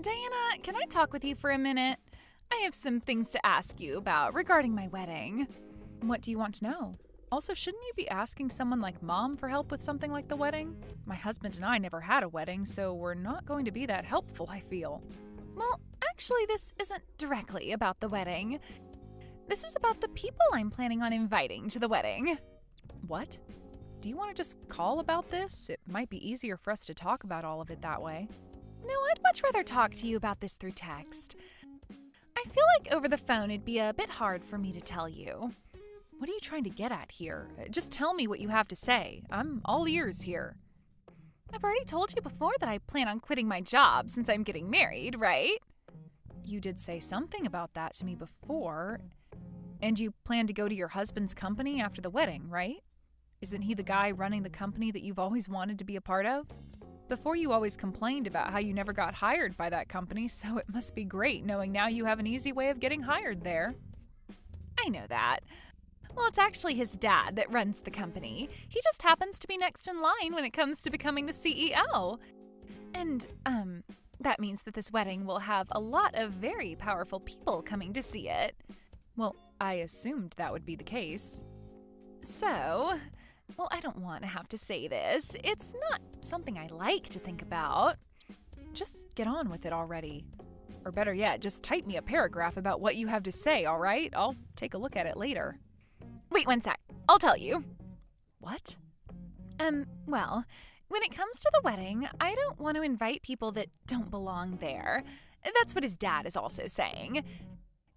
Diana, can I talk with you for a minute? I have some things to ask you about regarding my wedding. What do you want to know? Also, shouldn't you be asking someone like Mom for help with something like the wedding? My husband and I never had a wedding, so we're not going to be that helpful, I feel. Well, actually, this isn't directly about the wedding. This is about the people I'm planning on inviting to the wedding. What? Do you want to just call about this? It might be easier for us to talk about all of it that way. No, I'd much rather talk to you about this through text. I feel like over the phone it'd be a bit hard for me to tell you. What are you trying to get at here? Just tell me what you have to say. I'm all ears here. I've already told you before that I plan on quitting my job since I'm getting married, right? You did say something about that to me before. And you plan to go to your husband's company after the wedding, right? Isn't he the guy running the company that you've always wanted to be a part of? Before you always complained about how you never got hired by that company, so it must be great knowing now you have an easy way of getting hired there. I know that. Well, it's actually his dad that runs the company. He just happens to be next in line when it comes to becoming the CEO. And, that means that this wedding will have a lot of very powerful people coming to see it. Well, I assumed that would be the case. So, well, I don't want to have to say this. It's not something I like to think about. Just get on with it already. Or better yet, just type me a paragraph about what you have to say, all right? I'll take a look at it later. Wait 1 sec. I'll tell you. What? Well, when it comes to the wedding, I don't want to invite people that don't belong there. That's what his dad is also saying.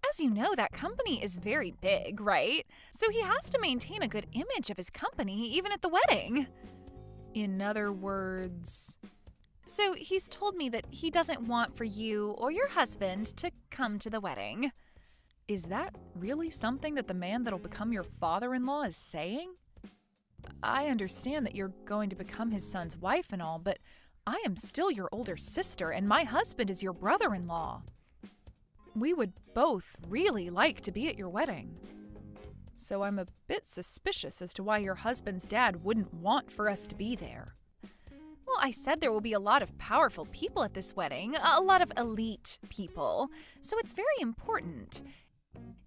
As you know, that company is very big, right? So he has to maintain a good image of his company even at the wedding. In other words... So he's told me that he doesn't want for you or your husband to come to the wedding. Is that really something that the man that'll become your father-in-law is saying? I understand that you're going to become his son's wife and all, but I am still your older sister and my husband is your brother-in-law. We would both really like to be at your wedding. So I'm a bit suspicious as to why your husband's dad wouldn't want for us to be there. Well, I said there will be a lot of powerful people at this wedding, a lot of elite people, so it's very important.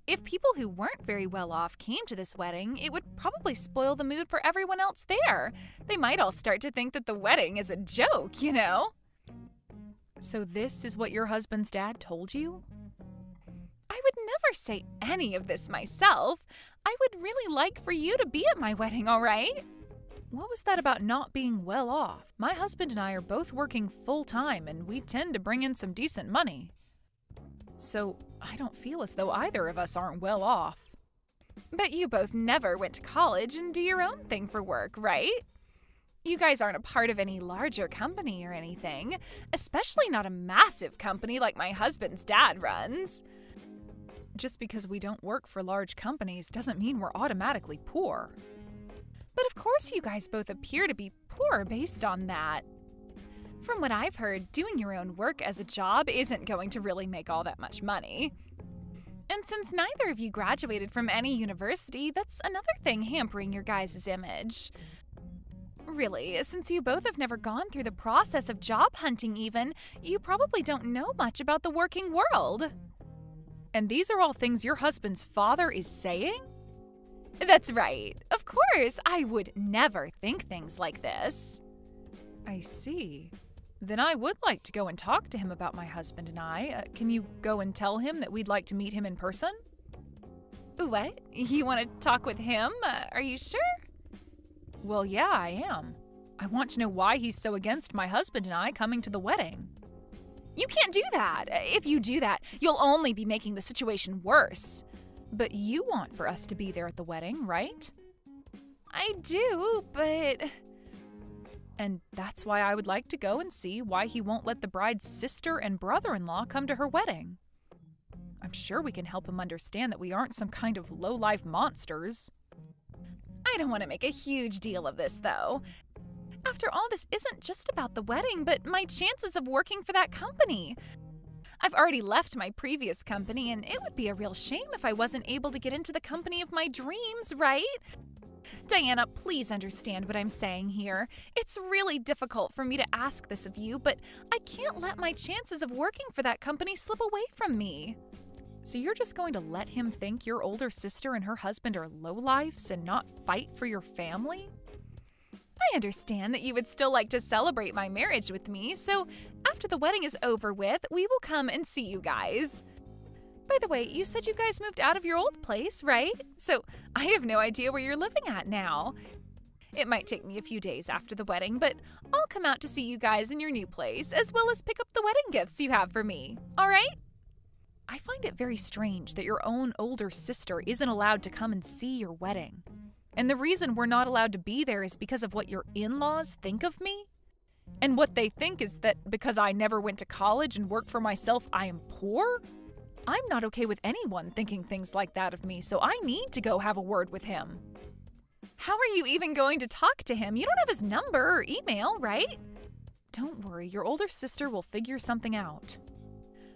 If people who weren't very well off came to this wedding, it would probably spoil the mood for everyone else there. They might all start to think that the wedding is a joke, you know? So this is what your husband's dad told you? I would never say any of this myself. I would really like for you to be at my wedding, all right? What was that about not being well off? My husband and I are both working full-time, and we tend to bring in some decent money. So I don't feel as though either of us aren't well off. But you both never went to college and do your own thing for work, right? You guys aren't a part of any larger company or anything, especially not a massive company like my husband's dad runs. Just because we don't work for large companies doesn't mean we're automatically poor. But of course you guys both appear to be poor based on that. From what I've heard, doing your own work as a job isn't going to really make all that much money. And since neither of you graduated from any university, that's another thing hampering your guys' image. Really, since you both have never gone through the process of job hunting even, you probably don't know much about the working world. And these are all things your husband's father is saying? That's right. Of course, I would never think things like this. I see. Then I would like to go and talk to him about my husband and I. Can you go and tell him that we'd like to meet him in person? What? You want to talk with him? Are you sure? Well, yeah, I am. I want to know why he's so against my husband and I coming to the wedding. You can't do that. If you do that, you'll only be making the situation worse. But you want for us to be there at the wedding, right? I do, but... And that's why I would like to go and see why he won't let the bride's sister and brother-in-law come to her wedding. I'm sure we can help him understand that we aren't some kind of low-life monsters. I don't want to make a huge deal of this, though. After all, this isn't just about the wedding, but my chances of working for that company. I've already left my previous company, and it would be a real shame if I wasn't able to get into the company of my dreams, right? Diana, please understand what I'm saying here. It's really difficult for me to ask this of you, but I can't let my chances of working for that company slip away from me. So you're just going to let him think your older sister and her husband are lowlifes and not fight for your family? I understand that you would still like to celebrate my marriage with me, so after the wedding is over with, we will come and see you guys. By the way, you said you guys moved out of your old place, right? So I have no idea where you're living at now. It might take me a few days after the wedding, but I'll come out to see you guys in your new place, as well as pick up the wedding gifts you have for me, all right? I find it very strange that your own older sister isn't allowed to come and see your wedding. And the reason we're not allowed to be there is because of what your in-laws think of me. And what they think is that because I never went to college and worked for myself, I am poor? I'm not okay with anyone thinking things like that of me, so I need to go have a word with him. How are you even going to talk to him? You don't have his number or email, right? Don't worry, your older sister will figure something out.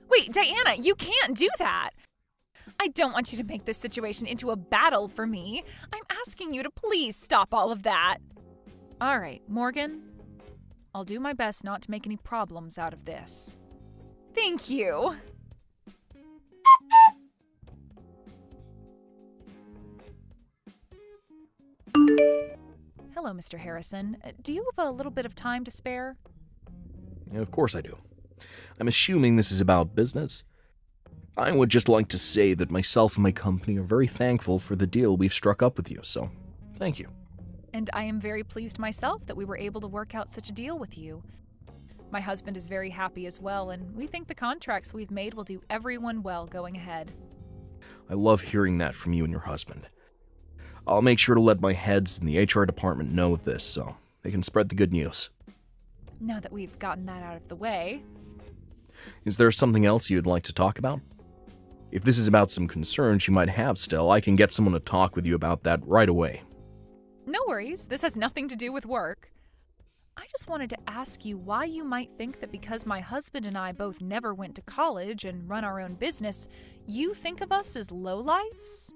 Wait, Diana, you can't do that! I don't want you to make this situation into a battle for me. I'm asking you to please stop all of that. All right, Morgan. I'll do my best not to make any problems out of this. Thank you. Hello, Mr. Harrison. Do you have a little bit of time to spare? Of course I do. I'm assuming this is about business. I would just like to say that myself and my company are very thankful for the deal we've struck up with you, so thank you. And I am very pleased myself that we were able to work out such a deal with you. My husband is very happy as well, and we think the contracts we've made will do everyone well going ahead. I love hearing that from you and your husband. I'll make sure to let my heads in the HR department know of this so they can spread the good news. Now that we've gotten that out of the way. Is there something else you'd like to talk about? If this is about some concerns you might have still, I can get someone to talk with you about that right away. No worries, this has nothing to do with work. I just wanted to ask you why you might think that because my husband and I both never went to college and run our own business, you think of us as lowlifes?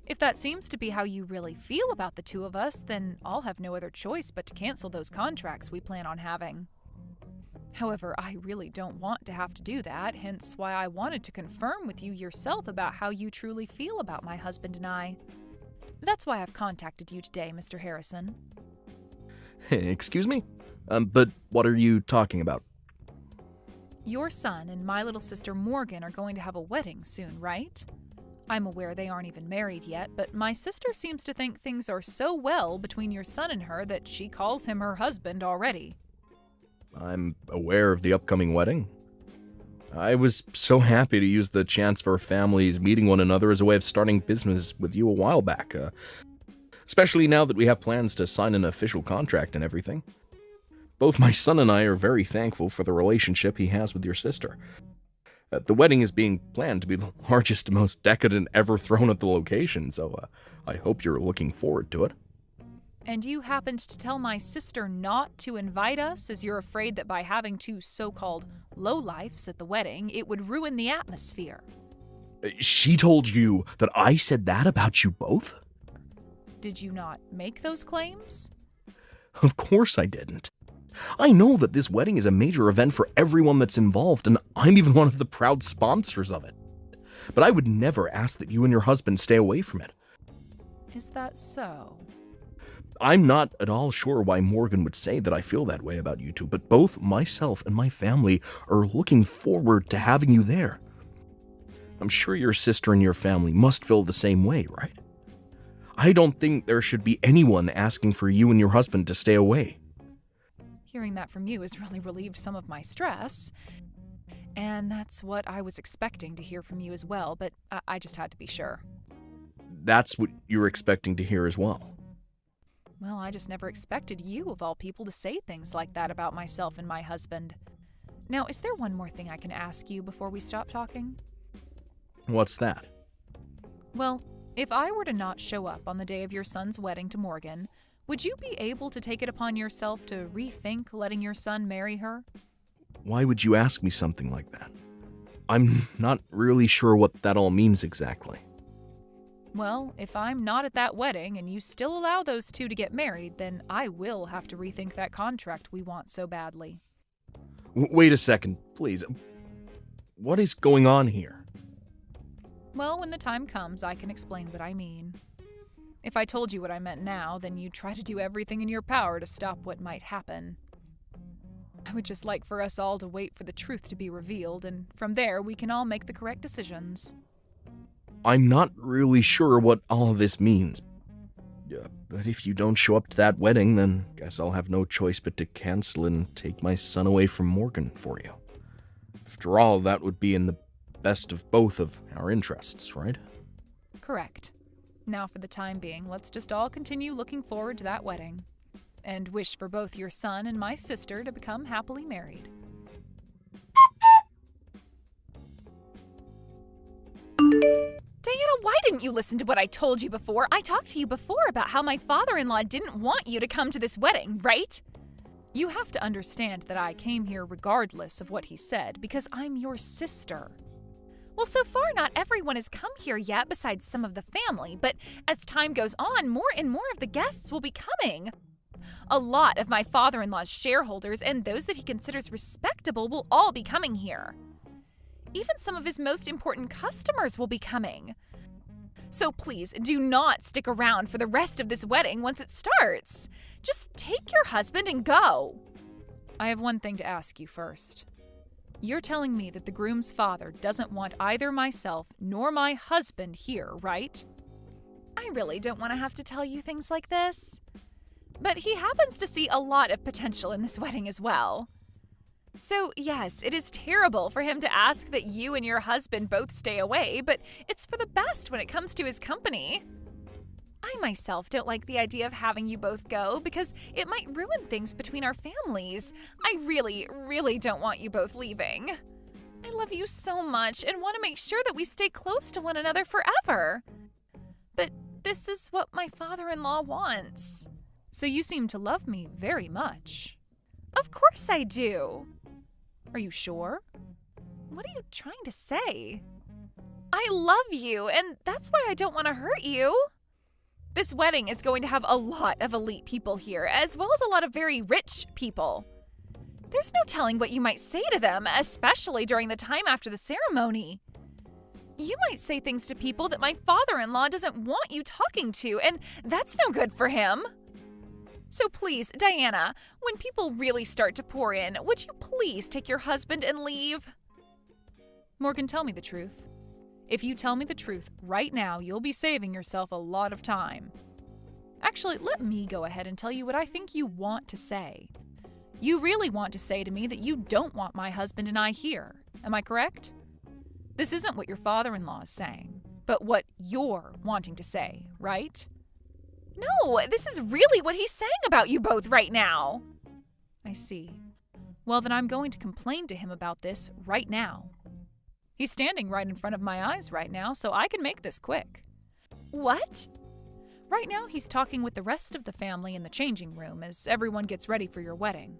If that seems to be how you really feel about the two of us, then I'll have no other choice but to cancel those contracts we plan on having. However, I really don't want to have to do that, hence why I wanted to confirm with you yourself about how you truly feel about my husband and I. That's why I've contacted you today, Mr. Harrison. Excuse me? But what are you talking about? Your son and my little sister Morgan are going to have a wedding soon, right? I'm aware they aren't even married yet, but my sister seems to think things are so well between your son and her that she calls him her husband already. I'm aware of the upcoming wedding. I was so happy to use the chance for our families meeting one another as a way of starting business with you a while back, especially now that we have plans to sign an official contract and everything. Both my son and I are very thankful for the relationship he has with your sister. The wedding is being planned to be the largest and most decadent ever thrown at the location, so I hope you're looking forward to it. And you happened to tell my sister not to invite us as you're afraid that by having two so-called lowlifes at the wedding, it would ruin the atmosphere. She told you that I said that about you both? Did you not make those claims? Of course I didn't. I know that this wedding is a major event for everyone that's involved, and I'm even one of the proud sponsors of it. But I would never ask that you and your husband stay away from it. Is that so? I'm not at all sure why Morgan would say that I feel that way about you two, but both myself and my family are looking forward to having you there. I'm sure your sister and your family must feel the same way, right? I don't think there should be anyone asking for you and your husband to stay away. Hearing that from you has really relieved some of my stress. And that's what I was expecting to hear from you as well, but I just had to be sure. That's what you were expecting to hear as well. Well, I just never expected you, of all people, to say things like that about myself and my husband. Now, is there one more thing I can ask you before we stop talking? What's that? Well, if I were to not show up on the day of your son's wedding to Morgan, would you be able to take it upon yourself to rethink letting your son marry her? Why would you ask me something like that? I'm not really sure what that all means exactly. Well, if I'm not at that wedding and you still allow those two to get married, then I will have to rethink that contract we want so badly. Wait a second, please. What is going on here? Well, when the time comes, I can explain what I mean. If I told you what I meant now, then you'd try to do everything in your power to stop what might happen. I would just like for us all to wait for the truth to be revealed, and from there we can all make the correct decisions. I'm not really sure what all this means. But if you don't show up to that wedding, then guess I'll have no choice but to cancel and take my son away from Morgan for you. After all, that would be in the best of both of our interests, right? Correct. Now, for the time being, let's just all continue looking forward to that wedding, and wish for both your son and my sister to become happily married. Diana, why didn't you listen to what I told you before? I talked to you before about how my father-in-law didn't want you to come to this wedding, right? You have to understand that I came here regardless of what he said, because I'm your sister. Well, so far not everyone has come here yet besides some of the family, but as time goes on, more and more of the guests will be coming. A lot of my father-in-law's shareholders and those that he considers respectable will all be coming here. Even some of his most important customers will be coming. So please, do not stick around for the rest of this wedding once it starts. Just take your husband and go. I have one thing to ask you first. You're telling me that the groom's father doesn't want either myself nor my husband here, right? I really don't want to have to tell you things like this. But he happens to see a lot of potential in this wedding as well. So, yes, it is terrible for him to ask that you and your husband both stay away, but it's for the best when it comes to his company. I myself don't like the idea of having you both go because it might ruin things between our families. I really, really don't want you both leaving. I love you so much and want to make sure that we stay close to one another forever. But this is what my father-in-law wants. So you seem to love me very much. Of course I do. Are you sure? What are you trying to say? I love you, and that's why I don't want to hurt you. This wedding is going to have a lot of elite people here, as well as a lot of very rich people. There's no telling what you might say to them, especially during the time after the ceremony. You might say things to people that my father-in-law doesn't want you talking to, and that's no good for him. So please, Diana, when people really start to pour in, would you please take your husband and leave? Morgan, tell me the truth. If you tell me the truth right now, you'll be saving yourself a lot of time. Actually, let me go ahead and tell you what I think you want to say. You really want to say to me that you don't want my husband and I here. Am I correct? This isn't what your father-in-law is saying, but what you're wanting to say, right? No, this is really what he's saying about you both right now. I see. Well, then I'm going to complain to him about this right now. He's standing right in front of my eyes right now, so I can make this quick. What? Right now, he's talking with the rest of the family in the changing room as everyone gets ready for your wedding.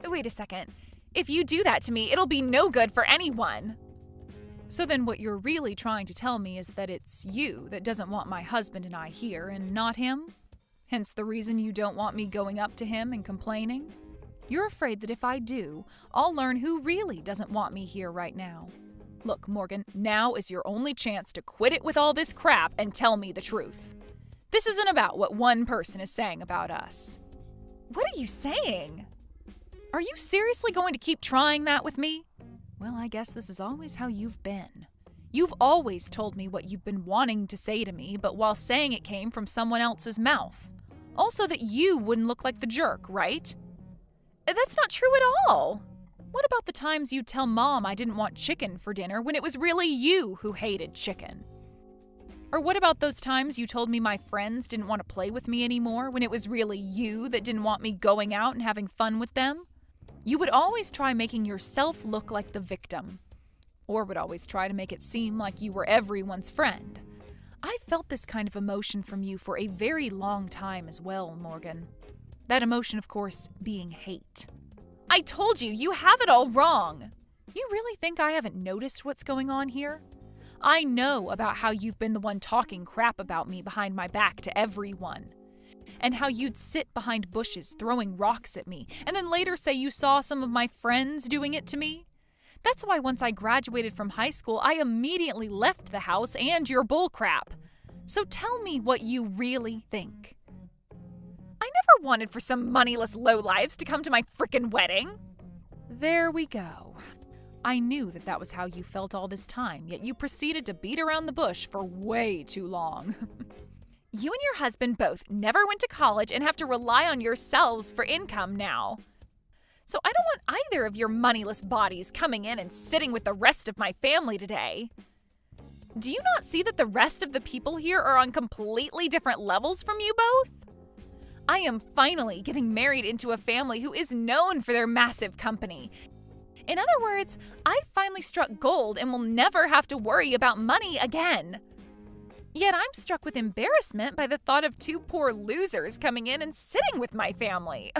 Wait a second. If you do that to me, it'll be no good for anyone. So then what you're really trying to tell me is that it's you that doesn't want my husband and I here and not him? Hence the reason you don't want me going up to him and complaining? You're afraid that if I do, I'll learn who really doesn't want me here right now. Look, Morgan, now is your only chance to quit it with all this crap and tell me the truth. This isn't about what one person is saying about us. What are you saying? Are you seriously going to keep trying that with me? Well, I guess this is always how you've been. You've always told me what you've been wanting to say to me, but while saying it came from someone else's mouth. Also that you wouldn't look like the jerk, right? That's not true at all. What about the times you'd tell Mom I didn't want chicken for dinner when it was really you who hated chicken? Or what about those times you told me my friends didn't want to play with me anymore when it was really you that didn't want me going out and having fun with them? You would always try making yourself look like the victim, or would always try to make it seem like you were everyone's friend. I felt this kind of emotion from you for a very long time as well, Morgan. That emotion, of course, being hate. I told you, you have it all wrong. You really think I haven't noticed what's going on here? I know about how you've been the one talking crap about me behind my back to everyone. And how you'd sit behind bushes throwing rocks at me, and then later say you saw some of my friends doing it to me. That's why once I graduated from high school, I immediately left the house and your bullcrap. So tell me what you really think. I never wanted for some moneyless lowlives to come to my frickin' wedding. There we go. I knew that was how you felt all this time, yet you proceeded to beat around the bush for way too long. You and your husband both never went to college and have to rely on yourselves for income now. So I don't want either of your moneyless bodies coming in and sitting with the rest of my family today. Do you not see that the rest of the people here are on completely different levels from you both? I am finally getting married into a family who is known for their massive company. In other words, I finally struck gold and will never have to worry about money again. Yet I'm struck with embarrassment by the thought of two poor losers coming in and sitting with my family.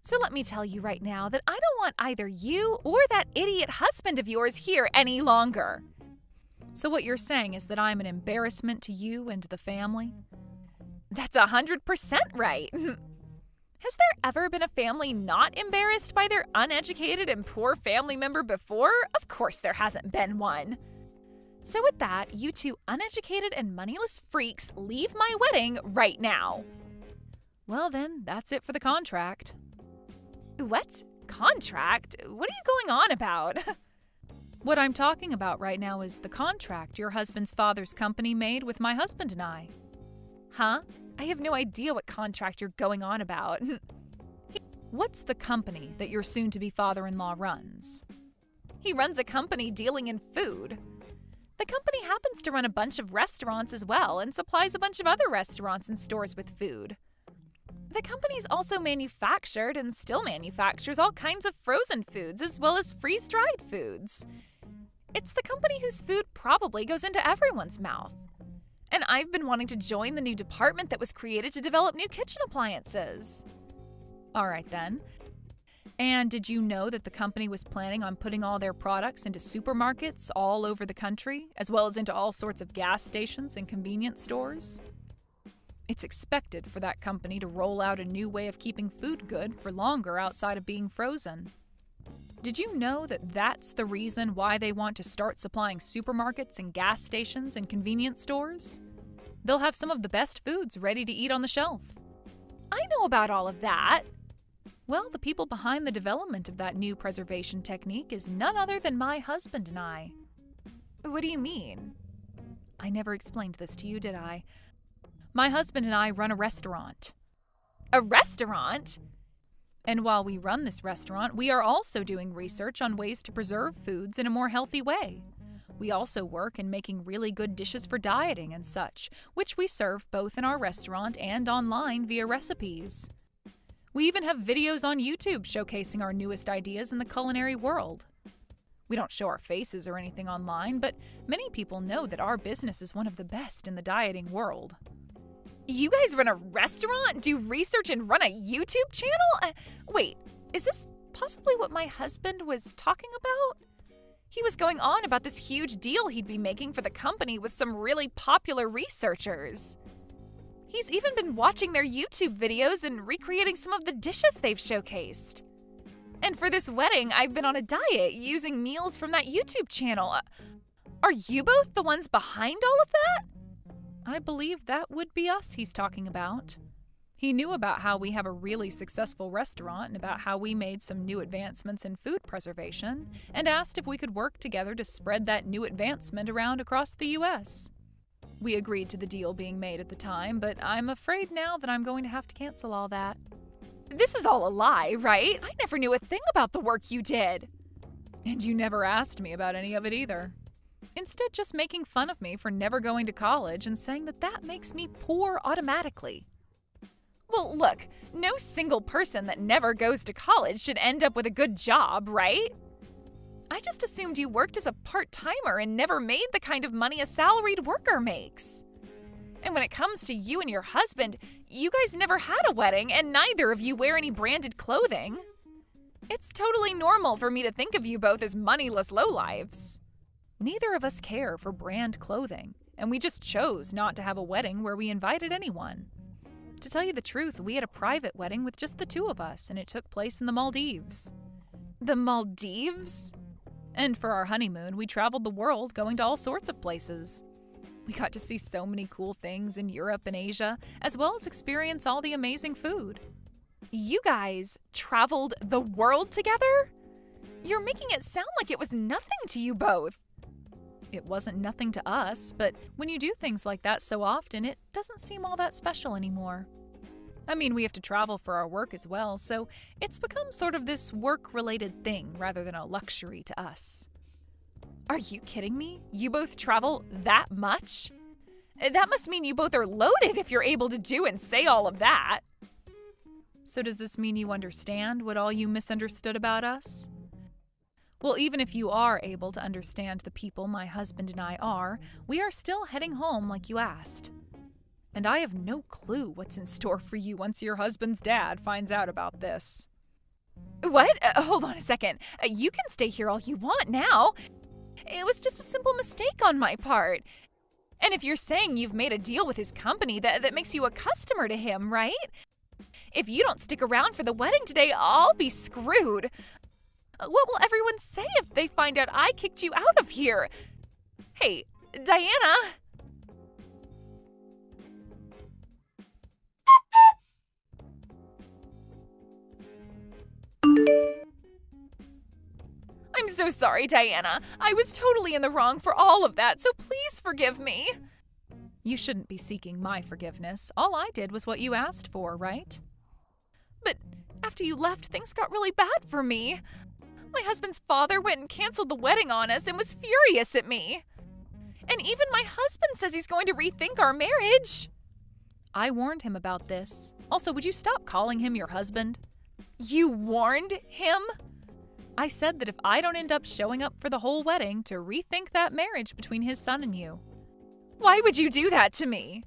So let me tell you right now that I don't want either you or that idiot husband of yours here any longer. So what you're saying is that I'm an embarrassment to you and to the family? That's 100% right. Has there ever been a family not embarrassed by their uneducated and poor family member before? Of course there hasn't been one. So with that, you two uneducated and moneyless freaks leave my wedding right now. Well then, that's it for the contract. What? Contract? What are you going on about? What I'm talking about right now is the contract your husband's father's company made with my husband and I. Huh? I have no idea what contract you're going on about. What's the company that your soon-to-be father-in-law runs? He runs a company dealing in food. The company happens to run a bunch of restaurants as well and supplies a bunch of other restaurants and stores with food. The company's also manufactured and still manufactures all kinds of frozen foods as well as freeze-dried foods. It's the company whose food probably goes into everyone's mouth. And I've been wanting to join the new department that was created to develop new kitchen appliances. All right then. And did you know that the company was planning on putting all their products into supermarkets all over the country, as well as into all sorts of gas stations and convenience stores? It's expected for that company to roll out a new way of keeping food good for longer outside of being frozen. Did you know that that's the reason why they want to start supplying supermarkets and gas stations and convenience stores? They'll have some of the best foods ready to eat on the shelf. I know about all of that. Well, the people behind the development of that new preservation technique is none other than my husband and I. What do you mean? I never explained this to you, did I? My husband and I run a restaurant. A restaurant? And while we run this restaurant, we are also doing research on ways to preserve foods in a more healthy way. We also work in making really good dishes for dieting and such, which we serve both in our restaurant and online via recipes. We even have videos on YouTube showcasing our newest ideas in the culinary world. We don't show our faces or anything online, but many people know that our business is one of the best in the dieting world. You guys run a restaurant, do research, and run a YouTube channel? Wait, is this possibly what my husband was talking about? He was going on about this huge deal he'd be making for the company with some really popular researchers. He's even been watching their YouTube videos and recreating some of the dishes they've showcased. And for this wedding, I've been on a diet using meals from that YouTube channel. Are you both the ones behind all of that? I believe that would be us he's talking about. He knew about how we have a really successful restaurant and about how we made some new advancements in food preservation, and asked if we could work together to spread that new advancement around across the U.S. We agreed to the deal being made at the time, but I'm afraid now that I'm going to have to cancel all that. This is all a lie, right? I never knew a thing about the work you did. And you never asked me about any of it either. Instead, just making fun of me for never going to college and saying that makes me poor automatically. Well, look, no single person that never goes to college should end up with a good job, right? I just assumed you worked as a part-timer and never made the kind of money a salaried worker makes. And when it comes to you and your husband, you guys never had a wedding and neither of you wear any branded clothing. It's totally normal for me to think of you both as moneyless lowlives. Neither of us care for brand clothing, and we just chose not to have a wedding where we invited anyone. To tell you the truth, we had a private wedding with just the two of us, and it took place in the Maldives. The Maldives? And for our honeymoon, we traveled the world going to all sorts of places. We got to see so many cool things in Europe and Asia, as well as experience all the amazing food. You guys traveled the world together? You're making it sound like it was nothing to you both. It wasn't nothing to us, but when you do things like that so often, it doesn't seem all that special anymore. I mean, we have to travel for our work as well, so it's become sort of this work-related thing rather than a luxury to us. Are you kidding me? You both travel that much? That must mean you both are loaded if you're able to do and say all of that. So does this mean you understand what all you misunderstood about us? Well, even if you are able to understand the people my husband and I are, we are still heading home like you asked. And I have no clue what's in store for you once your husband's dad finds out about this. What? Hold on a second. You can stay here all you want now. It was just a simple mistake on my part. And if you're saying you've made a deal with his company, that makes you a customer to him, right? If you don't stick around for the wedding today, I'll be screwed. What will everyone say if they find out I kicked you out of here? Hey, Diana! I'm so sorry, Diana. I was totally in the wrong for all of that, so please forgive me. You shouldn't be seeking my forgiveness. All I did was what you asked for, right? But after you left, things got really bad for me. My husband's father went and canceled the wedding on us and was furious at me. And even my husband says he's going to rethink our marriage. I warned him about this. Also, would you stop calling him your husband? You warned him? I said that if I don't end up showing up for the whole wedding, to rethink that marriage between his son and you. Why would you do that to me?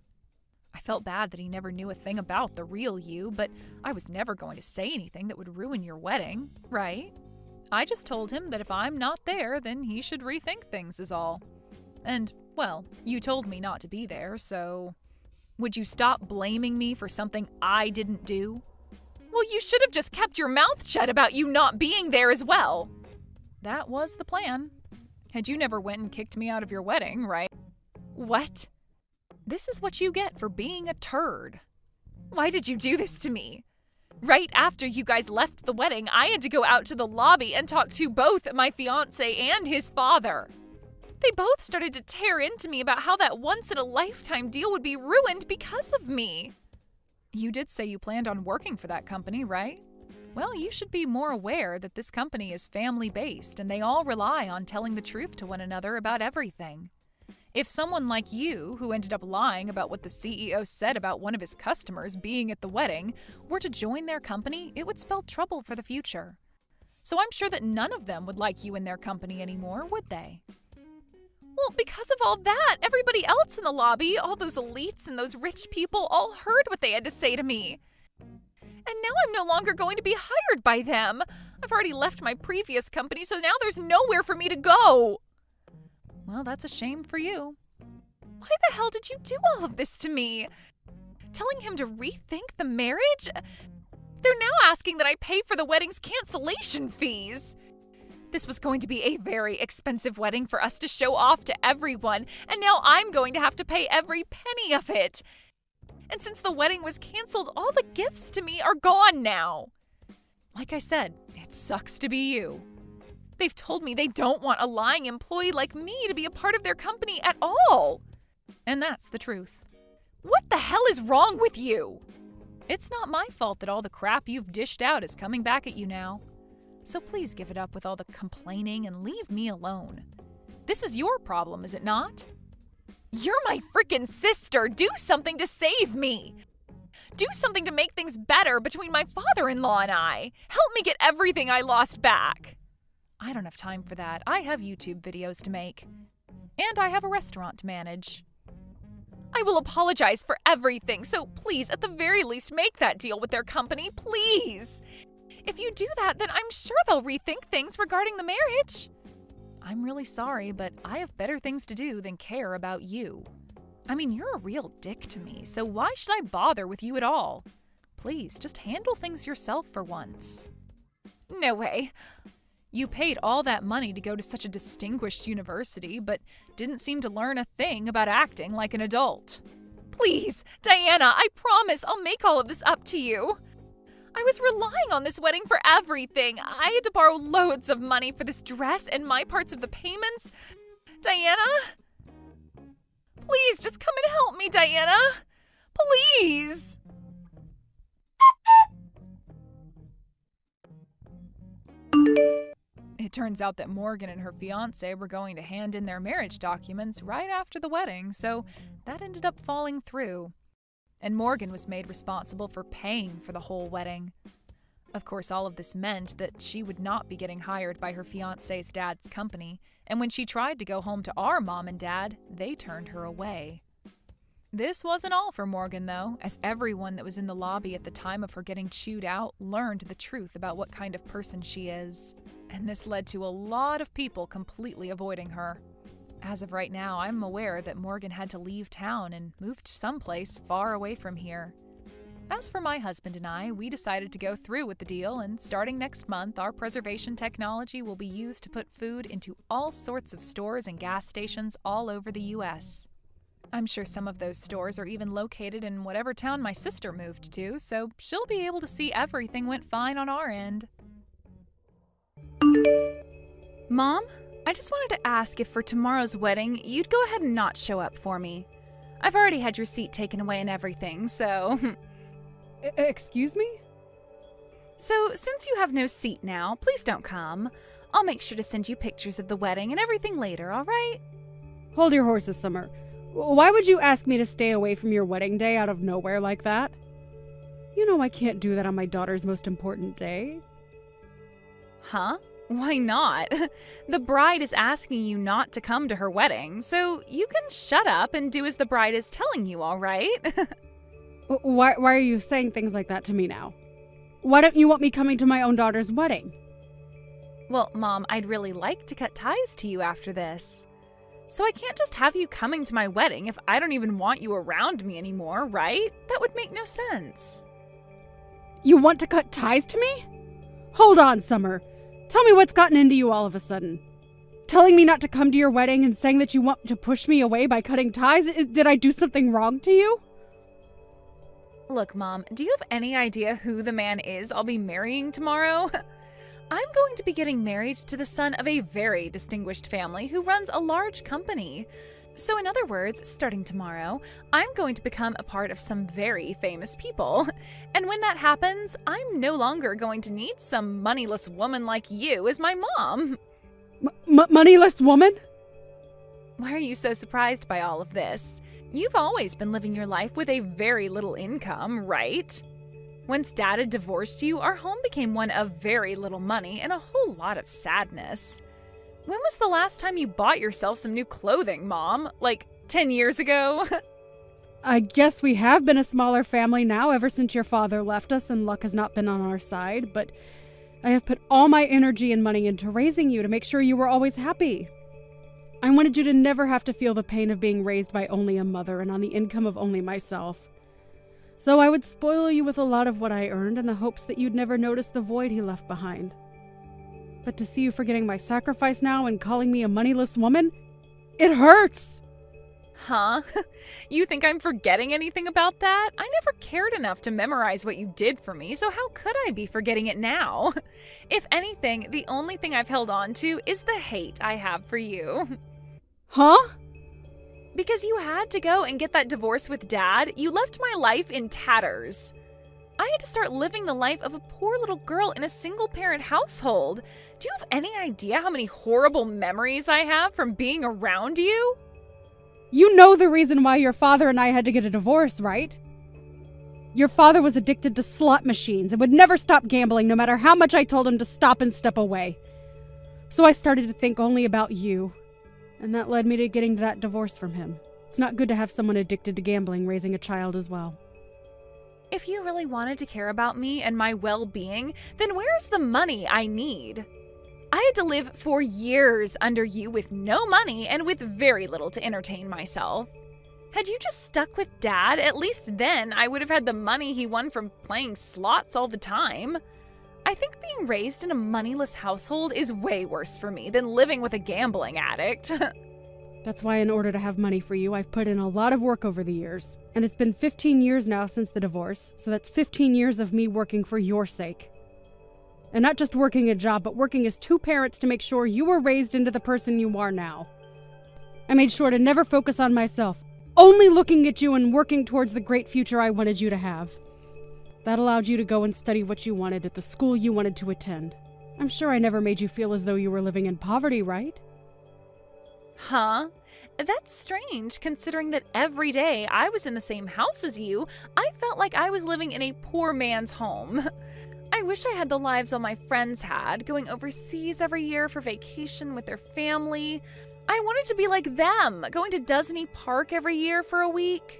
I felt bad that he never knew a thing about the real you, but I was never going to say anything that would ruin your wedding, right? I just told him that if I'm not there, then he should rethink things is all. And, well, you told me not to be there, so... Would you stop blaming me for something I didn't do? Well, you should have just kept your mouth shut about you not being there as well. That was the plan. And you never went and kicked me out of your wedding, right? What? This is what you get for being a turd. Why did you do this to me? Right after you guys left the wedding, I had to go out to the lobby and talk to both my fiancé and his father. They both started to tear into me about how that once-in-a-lifetime deal would be ruined because of me. You did say you planned on working for that company, right? Well, you should be more aware that this company is family-based and they all rely on telling the truth to one another about everything. If someone like you, who ended up lying about what the CEO said about one of his customers being at the wedding, were to join their company, it would spell trouble for the future. So I'm sure that none of them would like you in their company anymore, would they? Well, because of all that, everybody else in the lobby, all those elites and those rich people, all heard what they had to say to me. And now I'm no longer going to be hired by them. I've already left my previous company, so now there's nowhere for me to go. Well, that's a shame for you. Why the hell did you do all of this to me? Telling him to rethink the marriage? They're now asking that I pay for the wedding's cancellation fees. This was going to be a very expensive wedding for us to show off to everyone, and now I'm going to have to pay every penny of it. And since the wedding was canceled, all the gifts to me are gone now. Like I said, it sucks to be you. They've told me they don't want a lying employee like me to be a part of their company at all. And that's the truth. What the hell is wrong with you? It's not my fault that all the crap you've dished out is coming back at you now. So please give it up with all the complaining and leave me alone. This is your problem, is it not? You're my freaking sister. Do something to save me. Do something to make things better between my father-in-law and I. Help me get everything I lost back. I don't have time for that. I have YouTube videos to make. And I have a restaurant to manage. I will apologize for everything, so please, at the very least, make that deal with their company, please. If you do that, then I'm sure they'll rethink things regarding the marriage. I'm really sorry, but I have better things to do than care about you. I mean, you're a real dick to me, so why should I bother with you at all? Please, just handle things yourself for once. No way. You paid all that money to go to such a distinguished university, but didn't seem to learn a thing about acting like an adult. Please, Diana, I promise I'll make all of this up to you. I was relying on this wedding for everything. I had to borrow loads of money for this dress and my parts of the payments. Diana? Please, just come and help me, Diana. Please. It turns out that Morgan and her fiancé were going to hand in their marriage documents right after the wedding, so that ended up falling through. And Morgan was made responsible for paying for the whole wedding. Of course, all of this meant that she would not be getting hired by her fiancé's dad's company, and when she tried to go home to our mom and dad, they turned her away. This wasn't all for Morgan, though, as everyone that was in the lobby at the time of her getting chewed out learned the truth about what kind of person she is. And this led to a lot of people completely avoiding her. As of right now, I'm aware that Morgan had to leave town and moved someplace far away from here. As for my husband and I, we decided to go through with the deal, and starting next month, our preservation technology will be used to put food into all sorts of stores and gas stations all over the U.S. I'm sure some of those stores are even located in whatever town my sister moved to, so she'll be able to see everything went fine on our end. Mom, I just wanted to ask if for tomorrow's wedding, you'd go ahead and not show up for me. I've already had your seat taken away and everything, so... Excuse me? So, since you have no seat now, please don't come. I'll make sure to send you pictures of the wedding and everything later, all right? Hold your horses, Summer. Why would you ask me to stay away from your wedding day out of nowhere like that? You know I can't do that on my daughter's most important day. Huh? Why not? The bride is asking you not to come to her wedding, so you can shut up and do as the bride is telling you, all right? Why are you saying things like that to me now? Why don't you want me coming to my own daughter's wedding? Well, Mom, I'd really like to cut ties to you after this. So I can't just have you coming to my wedding if I don't even want you around me anymore, right? That would make no sense. You want to cut ties to me? Hold on, Summer. Tell me what's gotten into you all of a sudden. Telling me not to come to your wedding and saying that you want to push me away by cutting ties? Did I do something wrong to you? Look, Mom, do you have any idea who the man is I'll be marrying tomorrow? I'm going to be getting married to the son of a very distinguished family who runs a large company. So in other words, starting tomorrow, I'm going to become a part of some very famous people. And when that happens, I'm no longer going to need some moneyless woman like you as my mom. Moneyless woman? Why are you so surprised by all of this? You've always been living your life with a very little income, right? Once Dad had divorced you, our home became one of very little money and a whole lot of sadness. When was the last time you bought yourself some new clothing, Mom? Like 10 years ago? I guess we have been a smaller family now ever since your father left us and luck has not been on our side, but I have put all my energy and money into raising you to make sure you were always happy. I wanted you to never have to feel the pain of being raised by only a mother and on the income of only myself. So I would spoil you with a lot of what I earned in the hopes that you'd never notice the void he left behind. But to see you forgetting my sacrifice now and calling me a moneyless woman, it hurts! Huh? You think I'm forgetting anything about that? I never cared enough to memorize what you did for me, so how could I be forgetting it now? If anything, the only thing I've held on to is the hate I have for you. Huh? Because you had to go and get that divorce with Dad, you left my life in tatters. I had to start living the life of a poor little girl in a single-parent household. Do you have any idea how many horrible memories I have from being around you? You know the reason why your father and I had to get a divorce, right? Your father was addicted to slot machines and would never stop gambling no matter how much I told him to stop and step away. So I started to think only about you. And that led me to getting that divorce from him. It's not good to have someone addicted to gambling raising a child as well. If you really wanted to care about me and my well-being, then where's the money I need? I had to live for years under you with no money and with very little to entertain myself. Had you just stuck with Dad, at least then I would have had the money he won from playing slots all the time. I think being raised in a moneyless household is way worse for me than living with a gambling addict. That's why in order to have money for you, I've put in a lot of work over the years. And it's been 15 years now since the divorce, so that's 15 years of me working for your sake. And not just working a job, but working as two parents to make sure you were raised into the person you are now. I made sure to never focus on myself, only looking at you and working towards the great future I wanted you to have. That allowed you to go and study what you wanted at the school you wanted to attend. I'm sure I never made you feel as though you were living in poverty, right? Huh? That's strange, considering that every day I was in the same house as you, I felt like I was living in a poor man's home. I wish I had the lives all my friends had, going overseas every year for vacation with their family. I wanted to be like them, going to Disney Park every year for a week.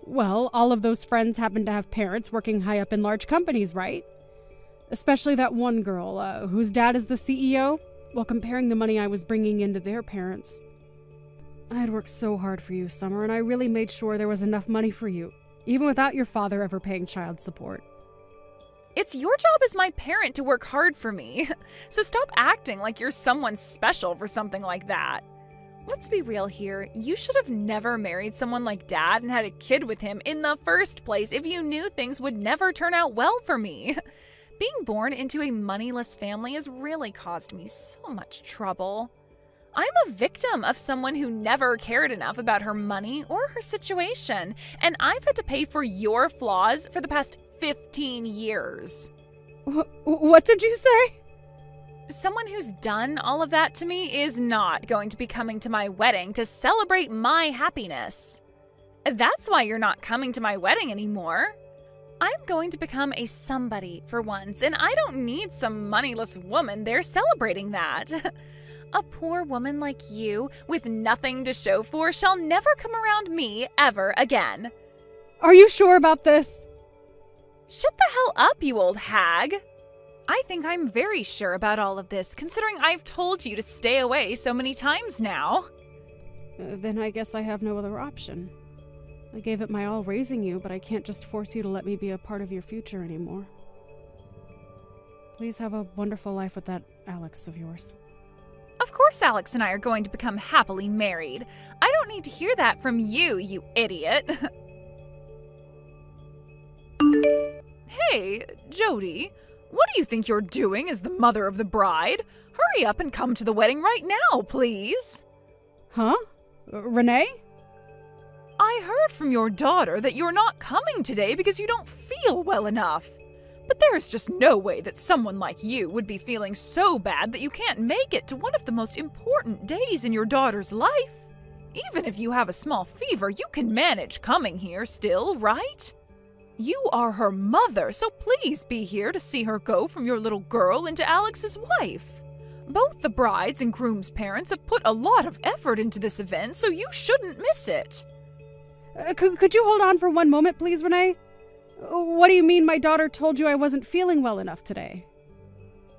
Well, all of those friends happen to have parents working high up in large companies, right? Especially that one girl, whose dad is the CEO. Well, comparing the money I was bringing in to their parents. I had worked so hard for you, Summer, and I really made sure there was enough money for you, even without your father ever paying child support. It's your job as my parent to work hard for me, so stop acting like you're someone special for something like that. Let's be real here, you should have never married someone like Dad and had a kid with him in the first place if you knew things would never turn out well for me. Being born into a moneyless family has really caused me so much trouble. I'm a victim of someone who never cared enough about her money or her situation, and I've had to pay for your flaws for the past 15 years. What did you say? Someone who's done all of that to me is not going to be coming to my wedding to celebrate my happiness. That's why you're not coming to my wedding anymore. I'm going to become a somebody for once, and I don't need some moneyless woman there celebrating that. A poor woman like you, with nothing to show for, shall never come around me ever again. Are you sure about this? Shut the hell up, you old hag. I think I'm very sure about all of this, considering I've told you to stay away so many times now. Then I guess I have no other option. I gave it my all raising you, but I can't just force you to let me be a part of your future anymore. Please have a wonderful life with that Alex of yours. Of course Alex and I are going to become happily married. I don't need to hear that from you, you idiot. Hey, Jody, what do you think you're doing as the mother of the bride? Hurry up and come to the wedding right now, please. Huh? Renee? I heard from your daughter that you're not coming today because you don't feel well enough. But there is just no way that someone like you would be feeling so bad that you can't make it to one of the most important days in your daughter's life. Even if you have a small fever, you can manage coming here still, right? You are her mother, so please be here to see her go from your little girl into Alex's wife. Both the bride's and groom's parents have put a lot of effort into this event, so you shouldn't miss it. Could you hold on for one moment, please, Renee? What do you mean my daughter told you I wasn't feeling well enough today?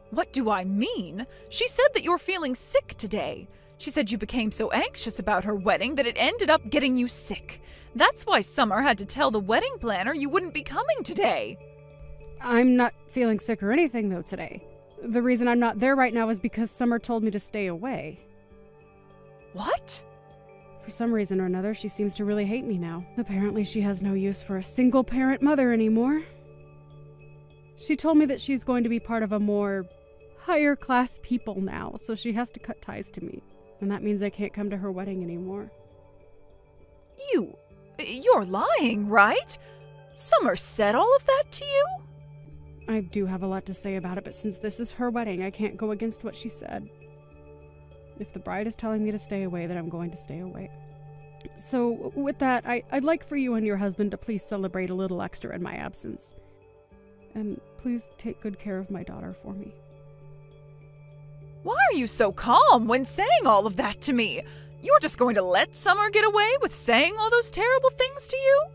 What do I mean? She said that you're feeling sick today. She said you became so anxious about her wedding that it ended up getting you sick. That's why Summer had to tell the wedding planner you wouldn't be coming today. I'm not feeling sick or anything, though, today. The reason I'm not there right now is because Summer told me to stay away. What? For some reason or another, she seems to really hate me now. Apparently, she has no use for a single-parent mother anymore. She told me that she's going to be part of a more higher-class people now, so she has to cut ties to me. And that means I can't come to her wedding anymore. You're lying, right? Summer said all of that to you? I do have a lot to say about it, but since this is her wedding, I can't go against what she said. If the bride is telling me to stay away, then I'm going to stay away. So, with that, I'd like for you and your husband to please celebrate a little extra in my absence. And please take good care of my daughter for me. Why are you so calm when saying all of that to me? You're just going to let Summer get away with saying all those terrible things to you?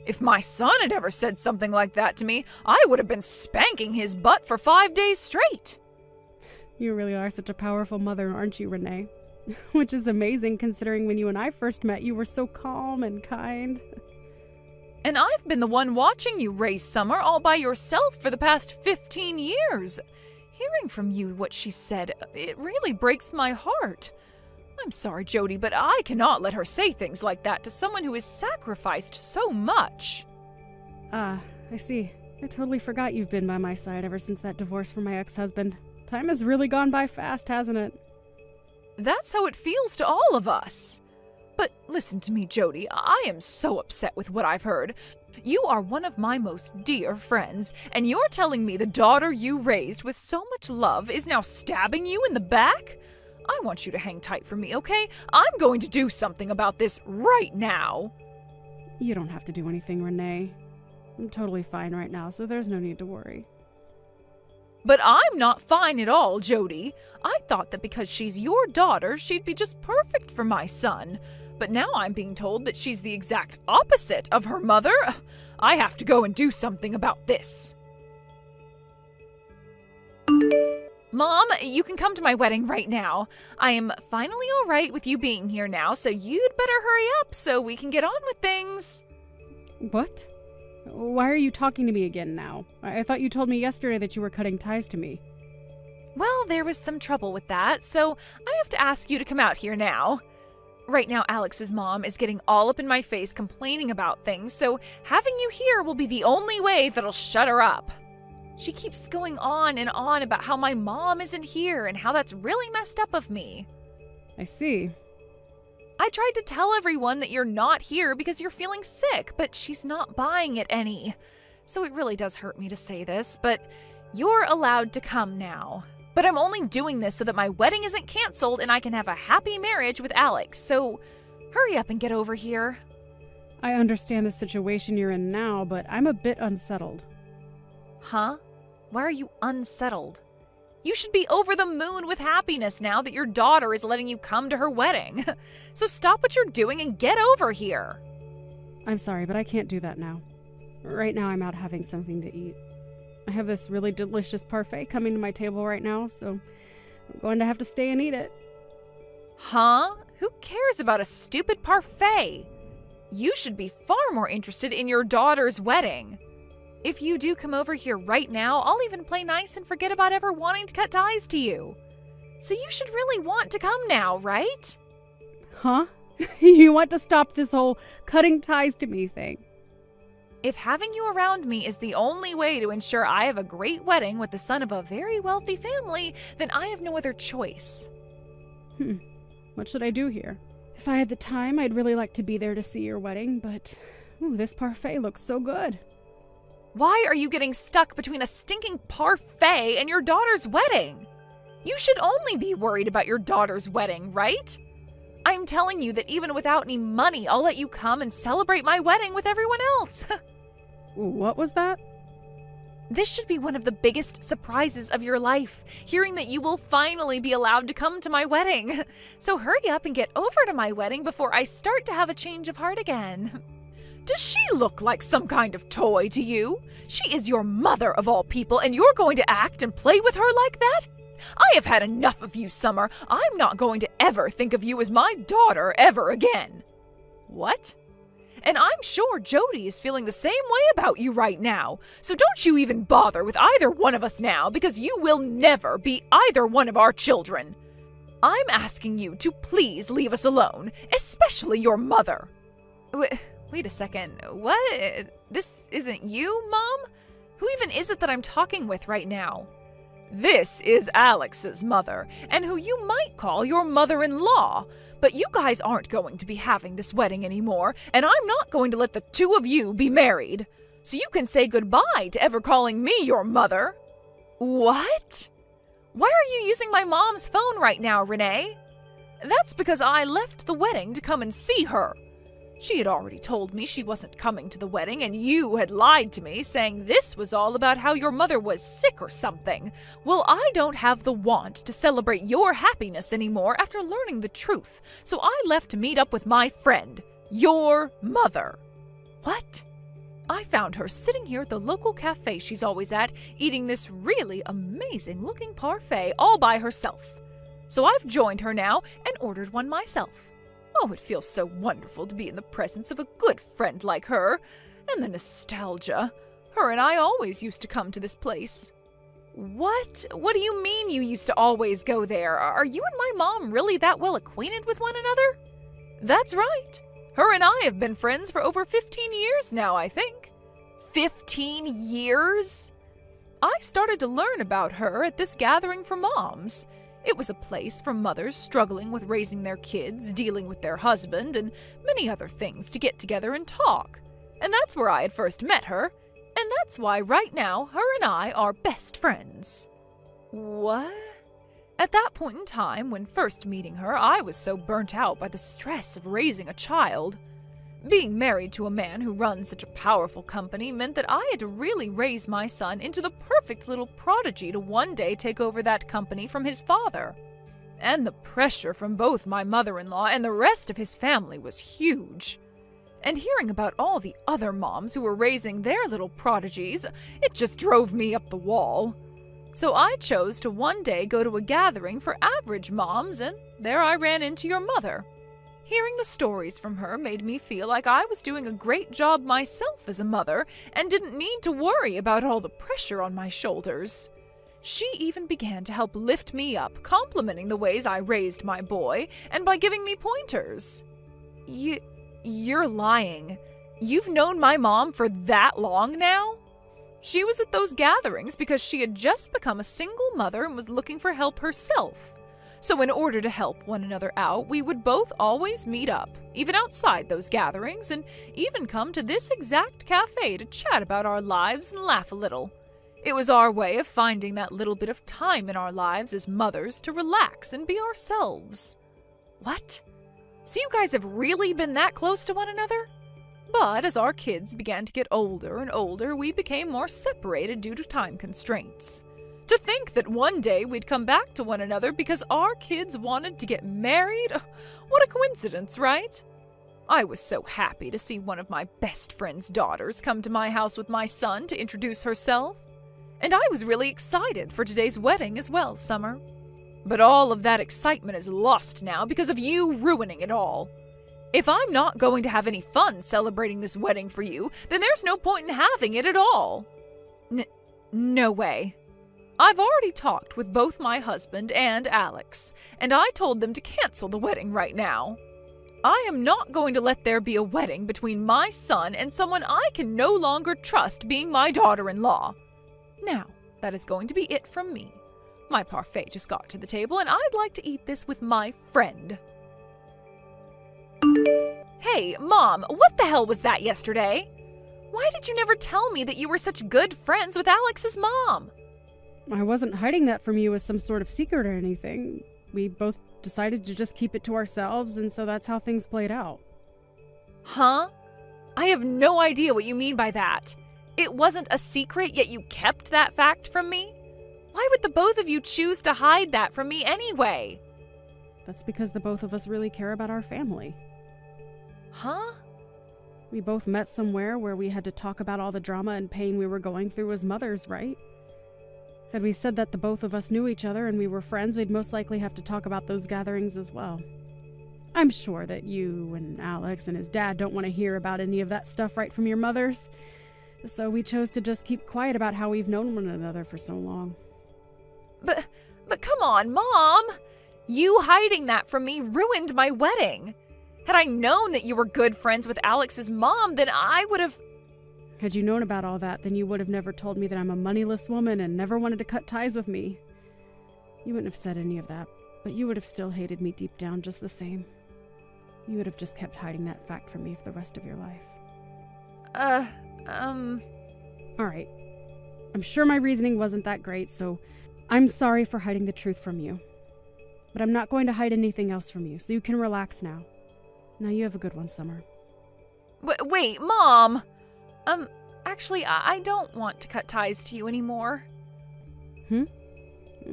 If my son had ever said something like that to me, I would have been spanking his butt for 5 days straight. You really are such a powerful mother, aren't you, Renee? Which is amazing considering when you and I first met, you were so calm and kind. And I've been the one watching you raise Summer all by yourself for the past 15 years. Hearing from you what she said, it really breaks my heart. I'm sorry, Jody, but I cannot let her say things like that to someone who has sacrificed so much. I see. I totally forgot you've been by my side ever since that divorce from my ex-husband. Time has really gone by fast, hasn't it? That's how it feels to all of us. But listen to me, Jody. I am so upset with what I've heard. You are one of my most dear friends, and you're telling me the daughter you raised with so much love is now stabbing you in the back? I want you to hang tight for me, okay? I'm going to do something about this right now. You don't have to do anything, Renee. I'm totally fine right now, so there's no need to worry. But I'm not fine at all, Jody. I thought that because she's your daughter, she'd be just perfect for my son. But now I'm being told that she's the exact opposite of her mother. I have to go and do something about this. Mom, you can come to my wedding right now. I am finally all right with you being here now, so you'd better hurry up so we can get on with things. What? Why are you talking to me again now? I thought you told me yesterday that you were cutting ties to me. Well, there was some trouble with that, so I have to ask you to come out here now. Right now, Alex's mom is getting all up in my face complaining about things, so having you here will be the only way that'll shut her up. She keeps going on and on about how my mom isn't here and how that's really messed up of me. I see. I tried to tell everyone that you're not here because you're feeling sick, but she's not buying it any. So it really does hurt me to say this, but you're allowed to come now. But I'm only doing this so that my wedding isn't canceled and I can have a happy marriage with Alex, so hurry up and get over here. I understand the situation you're in now, but I'm a bit unsettled. Huh? Why are you unsettled? You should be over the moon with happiness now that your daughter is letting you come to her wedding. So stop what you're doing and get over here. I'm sorry, but I can't do that now. Right now I'm out having something to eat. I have this really delicious parfait coming to my table right now, so I'm going to have to stay and eat it. Huh? Who cares about a stupid parfait? You should be far more interested in your daughter's wedding. If you do come over here right now, I'll even play nice and forget about ever wanting to cut ties to you. So you should really want to come now, right? Huh? You want to stop this whole cutting ties to me thing? If having you around me is the only way to ensure I have a great wedding with the son of a very wealthy family, then I have no other choice. What should I do here? If I had the time, I'd really like to be there to see your wedding, but this parfait looks so good. Why are you getting stuck between a stinking parfait and your daughter's wedding? You should only be worried about your daughter's wedding, right? I'm telling you that even without any money, I'll let you come and celebrate my wedding with everyone else. What was that? This should be one of the biggest surprises of your life, hearing that you will finally be allowed to come to my wedding. So hurry up and get over to my wedding before I start to have a change of heart again. Does she look like some kind of toy to you? She is your mother of all people, and you're going to act and play with her like that? I have had enough of you, Summer. I'm not going to ever think of you as my daughter ever again. What? And I'm sure Jody is feeling the same way about you right now. So don't you even bother with either one of us now, because you will never be either one of our children. I'm asking you to please leave us alone, especially your mother. Wait a second. What? This isn't you, Mom? Who even is it that I'm talking with right now? This is Alex's mother, and who you might call your mother-in-law. But you guys aren't going to be having this wedding anymore, and I'm not going to let the two of you be married. So you can say goodbye to ever calling me your mother. What? Why are you using my mom's phone right now, Renee? That's because I left the wedding to come and see her. She had already told me she wasn't coming to the wedding, and you had lied to me, saying this was all about how your mother was sick or something. Well, I don't have the want to celebrate your happiness anymore after learning the truth, so I left to meet up with my friend, your mother. What? I found her sitting here at the local cafe she's always at, eating this really amazing-looking parfait all by herself. So I've joined her now and ordered one myself. Oh, it feels so wonderful to be in the presence of a good friend like her. And the nostalgia. Her and I always used to come to this place. What? What do you mean you used to always go there? Are you and my mom really that well acquainted with one another? That's right. Her and I have been friends for over 15 years now, I think. 15 years? I started to learn about her at this gathering for moms. It was a place for mothers struggling with raising their kids, dealing with their husband, and many other things to get together and talk. And that's where I had first met her, and that's why right now her and I are best friends. What? At that point in time, when first meeting her, I was so burnt out by the stress of raising a child. Being married to a man who runs such a powerful company meant that I had to really raise my son into the perfect little prodigy to one day take over that company from his father. And the pressure from both my mother-in-law and the rest of his family was huge. And hearing about all the other moms who were raising their little prodigies, it just drove me up the wall. So I chose to one day go to a gathering for average moms, and there I ran into your mother. Hearing the stories from her made me feel like I was doing a great job myself as a mother and didn't need to worry about all the pressure on my shoulders. She even began to help lift me up, complimenting the ways I raised my boy and by giving me pointers. You're lying. You've known my mom for that long now? She was at those gatherings because she had just become a single mother and was looking for help herself. So in order to help one another out, we would both always meet up, even outside those gatherings, and even come to this exact cafe to chat about our lives and laugh a little. It was our way of finding that little bit of time in our lives as mothers to relax and be ourselves. What? So you guys have really been that close to one another? But as our kids began to get older and older, we became more separated due to time constraints. To think that one day we'd come back to one another because our kids wanted to get married? What a coincidence, right? I was so happy to see one of my best friend's daughters come to my house with my son to introduce herself. And I was really excited for today's wedding as well, Summer. But all of that excitement is lost now because of you ruining it all. If I'm not going to have any fun celebrating this wedding for you, then there's no point in having it at all. No way. I've already talked with both my husband and Alex, and I told them to cancel the wedding right now. I am not going to let there be a wedding between my son and someone I can no longer trust being my daughter-in-law. Now, that is going to be it from me. My parfait just got to the table, and I'd like to eat this with my friend. Hey, Mom, what the hell was that yesterday? Why did you never tell me that you were such good friends with Alex's mom? I wasn't hiding that from you as some sort of secret or anything. We both decided to just keep it to ourselves, and so that's how things played out. Huh? I have no idea what you mean by that. It wasn't a secret, yet you kept that fact from me? Why would the both of you choose to hide that from me anyway? That's because the both of us really care about our family. Huh? We both met somewhere where we had to talk about all the drama and pain we were going through as mothers, right? Had we said that the both of us knew each other and we were friends, we'd most likely have to talk about those gatherings as well. I'm sure that you and Alex and his dad don't want to hear about any of that stuff right from your mothers. So we chose to just keep quiet about how we've known one another for so long. But come on, Mom! You hiding that from me ruined my wedding. Had I known that you were good friends with Alex's mom, then I would have... Had you known about all that, then you would have never told me that I'm a moneyless woman and never wanted to cut ties with me. You wouldn't have said any of that, but you would have still hated me deep down just the same. You would have just kept hiding that fact from me for the rest of your life. Alright. I'm sure my reasoning wasn't that great, so I'm sorry for hiding the truth from you. But I'm not going to hide anything else from you, so you can relax now. Now you have a good one, Summer. Wait, Mom! Actually, I don't want to cut ties to you anymore.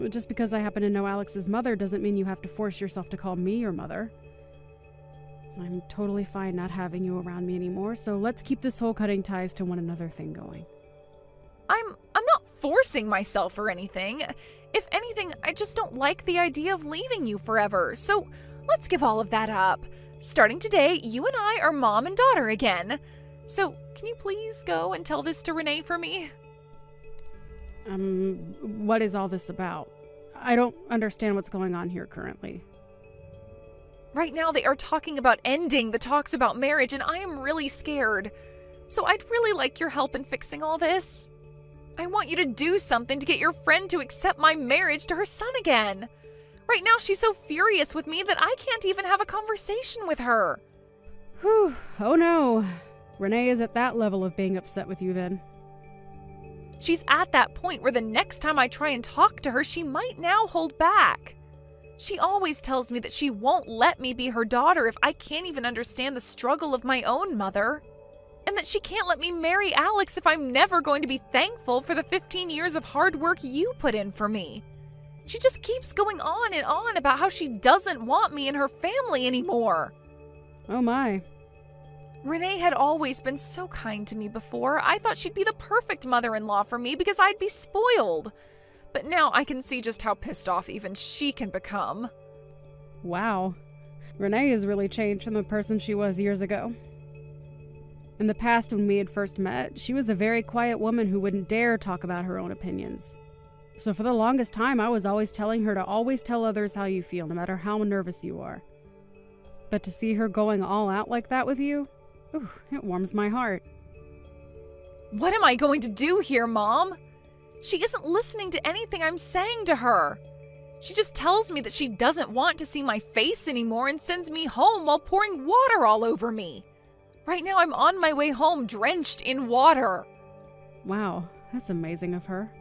Just because I happen to know Alex's mother doesn't mean you have to force yourself to call me your mother. I'm totally fine not having you around me anymore, so let's keep this whole cutting ties to one another thing going. I'm not forcing myself or anything. If anything, I just don't like the idea of leaving you forever. So let's give all of that up. Starting today, you and I are mom and daughter again. So can you please go and tell this to Renee for me? What is all this about? I don't understand what's going on here currently. Right now they are talking about ending the talks about marriage, and I am really scared. So I'd really like your help in fixing all this. I want you to do something to get your friend to accept my marriage to her son again. Right now she's so furious with me that I can't even have a conversation with her. Whew, oh no. Renee is at that level of being upset with you then. She's at that point where the next time I try and talk to her, she might now hold back. She always tells me that she won't let me be her daughter if I can't even understand the struggle of my own mother. And that she can't let me marry Alex if I'm never going to be thankful for the 15 years of hard work you put in for me. She just keeps going on and on about how she doesn't want me in her family anymore. Oh my. Renee had always been so kind to me before. I thought she'd be the perfect mother-in-law for me because I'd be spoiled. But now I can see just how pissed off even she can become. Wow. Renee has really changed from the person she was years ago. In the past, when we had first met, she was a very quiet woman who wouldn't dare talk about her own opinions. So for the longest time, I was always telling her to always tell others how you feel, no matter how nervous you are. But to see her going all out like that with you, ooh, it warms my heart. What am I going to do here, Mom? She isn't listening to anything I'm saying to her. She just tells me that she doesn't want to see my face anymore and sends me home while pouring water all over me. Right now I'm on my way home drenched in water. Wow, that's amazing of her.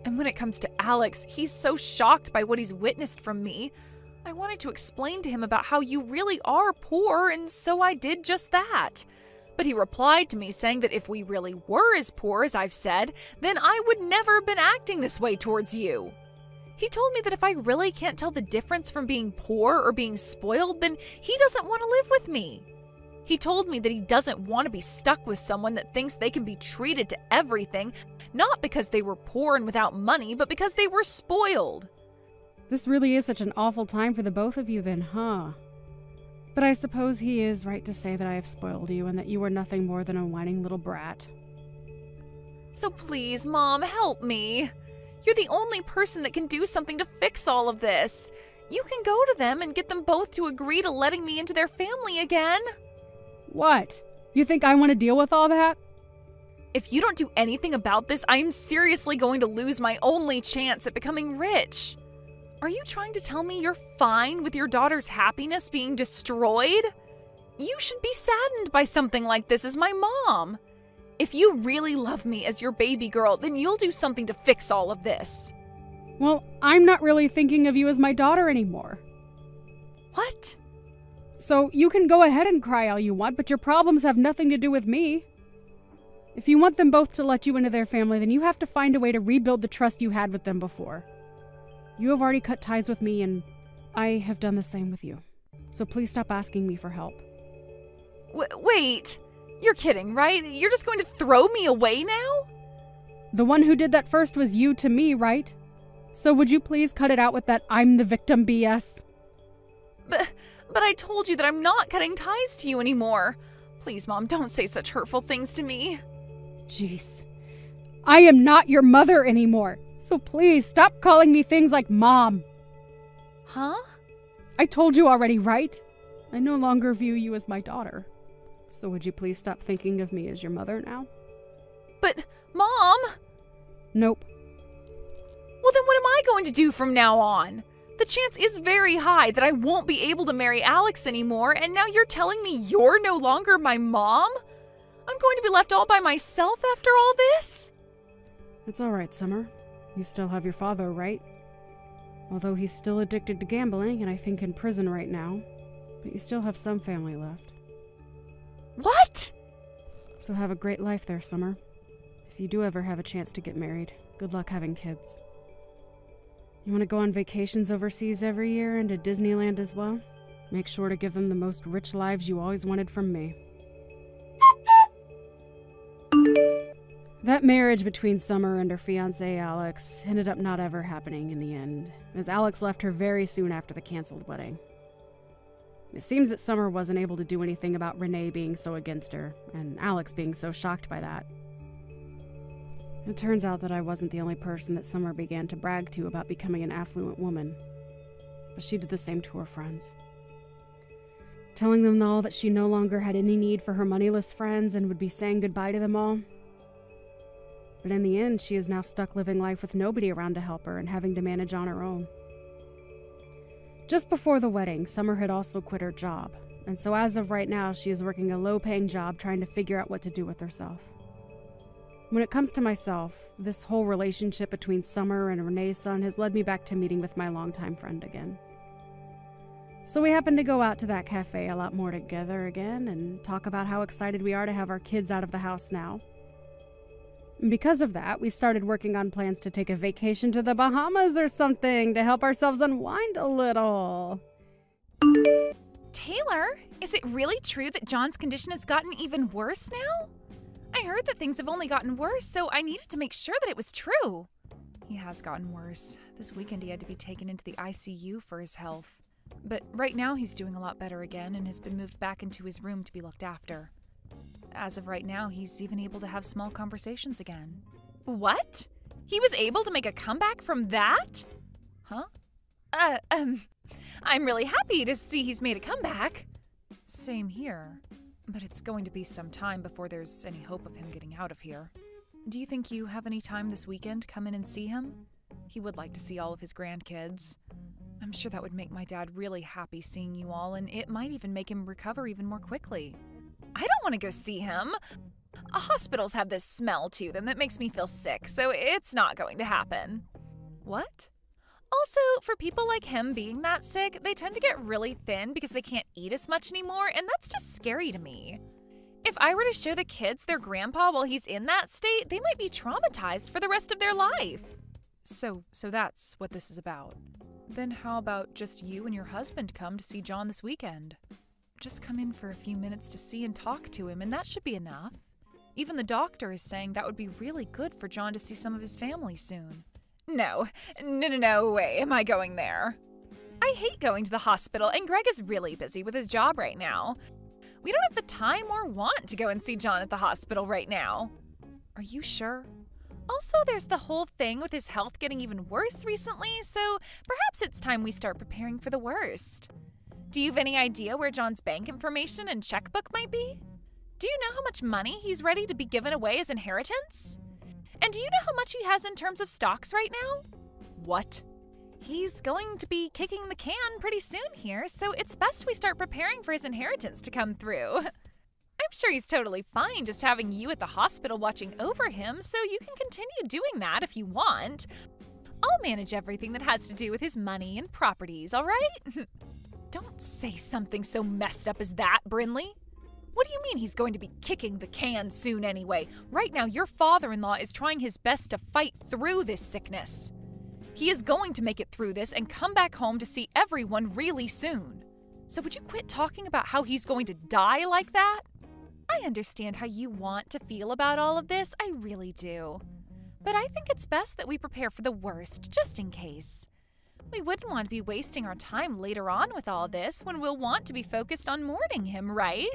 And when it comes to Alex, he's so shocked by what he's witnessed from me. I wanted to explain to him about how you really are poor, and so I did just that. But he replied to me saying that if we really were as poor as I've said, then I would never have been acting this way towards you. He told me that if I really can't tell the difference from being poor or being spoiled, then he doesn't want to live with me. He told me that he doesn't want to be stuck with someone that thinks they can be treated to everything, not because they were poor and without money, but because they were spoiled. This really is such an awful time for the both of you then, huh? But I suppose he is right to say that I have spoiled you and that you are nothing more than a whining little brat. So please, Mom, help me. You're the only person that can do something to fix all of this. You can go to them and get them both to agree to letting me into their family again. What? You think I want to deal with all that? If you don't do anything about this, I am seriously going to lose my only chance at becoming rich. Are you trying to tell me you're fine with your daughter's happiness being destroyed? You should be saddened by something like this as my mom. If you really love me as your baby girl, then you'll do something to fix all of this. Well, I'm not really thinking of you as my daughter anymore. What? So you can go ahead and cry all you want, but your problems have nothing to do with me. If you want them both to let you into their family, then you have to find a way to rebuild the trust you had with them before. You have already cut ties with me, and I have done the same with you. So please stop asking me for help. Wait, you're kidding, right? You're just going to throw me away now? The one who did that first was you to me, right? So would you please cut it out with that I'm the victim BS? But I told you that I'm not cutting ties to you anymore. Please, Mom, don't say such hurtful things to me. Jeez. I am not your mother anymore. So please stop calling me things like Mom. Huh? I told you already, right? I no longer view you as my daughter. So would you please stop thinking of me as your mother now? But, Mom! Nope. Well, then what am I going to do from now on? The chance is very high that I won't be able to marry Alex anymore, and now you're telling me you're no longer my mom? I'm going to be left all by myself after all this? It's all right, Summer. You still have your father, right? Although he's still addicted to gambling and I think in prison right now. But you still have some family left. What? So have a great life there, Summer. If you do ever have a chance to get married, good luck having kids. You want to go on vacations overseas every year and to Disneyland as well? Make sure to give them the most rich lives you always wanted from me. That marriage between Summer and her fiancé Alex ended up not ever happening in the end, as Alex left her very soon after the canceled wedding. It seems that Summer wasn't able to do anything about Renee being so against her, and Alex being so shocked by that. It turns out that I wasn't the only person that Summer began to brag to about becoming an affluent woman, but she did the same to her friends. Telling them all that she no longer had any need for her moneyless friends and would be saying goodbye to them all. But in the end, she is now stuck living life with nobody around to help her and having to manage on her own. Just before the wedding, Summer had also quit her job, and so as of right now, she is working a low-paying job trying to figure out what to do with herself. When it comes to myself, this whole relationship between Summer and Renee's son has led me back to meeting with my longtime friend again. So we happened to go out to that cafe a lot more together again and talk about how excited we are to have our kids out of the house now. And because of that, we started working on plans to take a vacation to the Bahamas or something to help ourselves unwind a little. Taylor, is it really true that John's condition has gotten even worse now? I heard that things have only gotten worse, so I needed to make sure that it was true. He has gotten worse. This weekend he had to be taken into the ICU for his health. But right now he's doing a lot better again and has been moved back into his room to be looked after. As of right now, he's even able to have small conversations again. What? He was able to make a comeback from that? Huh? I'm really happy to see he's made a comeback. Same here. But it's going to be some time before there's any hope of him getting out of here. Do you think you have any time this weekend to come in and see him? He would like to see all of his grandkids. I'm sure that would make my dad really happy seeing you all, and it might even make him recover even more quickly. I don't want to go see him. Hospitals have this smell to them that makes me feel sick, so it's not going to happen. What? Also, for people like him being that sick, they tend to get really thin because they can't eat as much anymore, and that's just scary to me. If I were to show the kids their grandpa while he's in that state, they might be traumatized for the rest of their life. So that's what this is about. Then how about just you and your husband come to see John this weekend? Just come in for a few minutes to see and talk to him, and that should be enough. Even the doctor is saying that would be really good for John to see some of his family soon. No way am I going there. I hate going to the hospital, and Greg is really busy with his job right now. We don't have the time or want to go and see John at the hospital right now. Are you sure? Also, there's the whole thing with his health getting even worse recently, so perhaps it's time we start preparing for the worst. Do you have any idea where John's bank information and checkbook might be? Do you know how much money he's ready to be given away as inheritance? And do you know how much he has in terms of stocks right now? What? He's going to be kicking the can pretty soon here, so it's best we start preparing for his inheritance to come through. I'm sure he's totally fine just having you at the hospital watching over him, so you can continue doing that if you want. I'll manage everything that has to do with his money and properties, all right? Don't say something so messed up as that, Brinley. What do you mean he's going to be kicking the can soon anyway? Right now, your father-in-law is trying his best to fight through this sickness. He is going to make it through this and come back home to see everyone really soon. So would you quit talking about how he's going to die like that? I understand how you want to feel about all of this, I really do. But I think it's best that we prepare for the worst, just in case. We wouldn't want to be wasting our time later on with all this when we'll want to be focused on mourning him, right?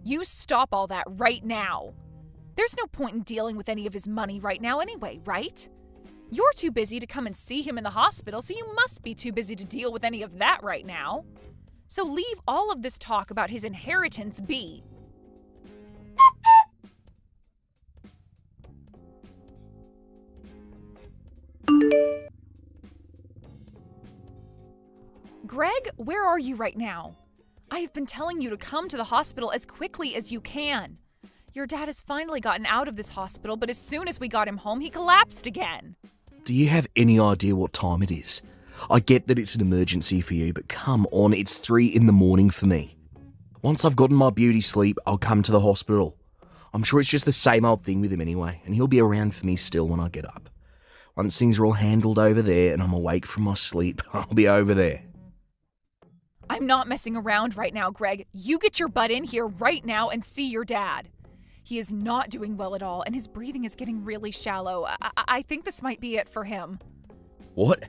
You stop all that right now. There's no point in dealing with any of his money right now anyway, right? You're too busy to come and see him in the hospital, so you must be too busy to deal with any of that right now. So leave all of this talk about his inheritance be. Greg, where are you right now? I have been telling you to come to the hospital as quickly as you can. Your dad has finally gotten out of this hospital, but as soon as we got him home, he collapsed again. Do you have any idea what time it is? I get that it's an emergency for you, but come on, it's 3 a.m. for me. Once I've gotten my beauty sleep, I'll come to the hospital. I'm sure it's just the same old thing with him anyway, and he'll be around for me still when I get up. Once things are all handled over there and I'm awake from my sleep, I'll be over there. I'm not messing around right now, Greg. You get your butt in here right now and see your dad. He is not doing well at all, and his breathing is getting really shallow. I think this might be it for him. What?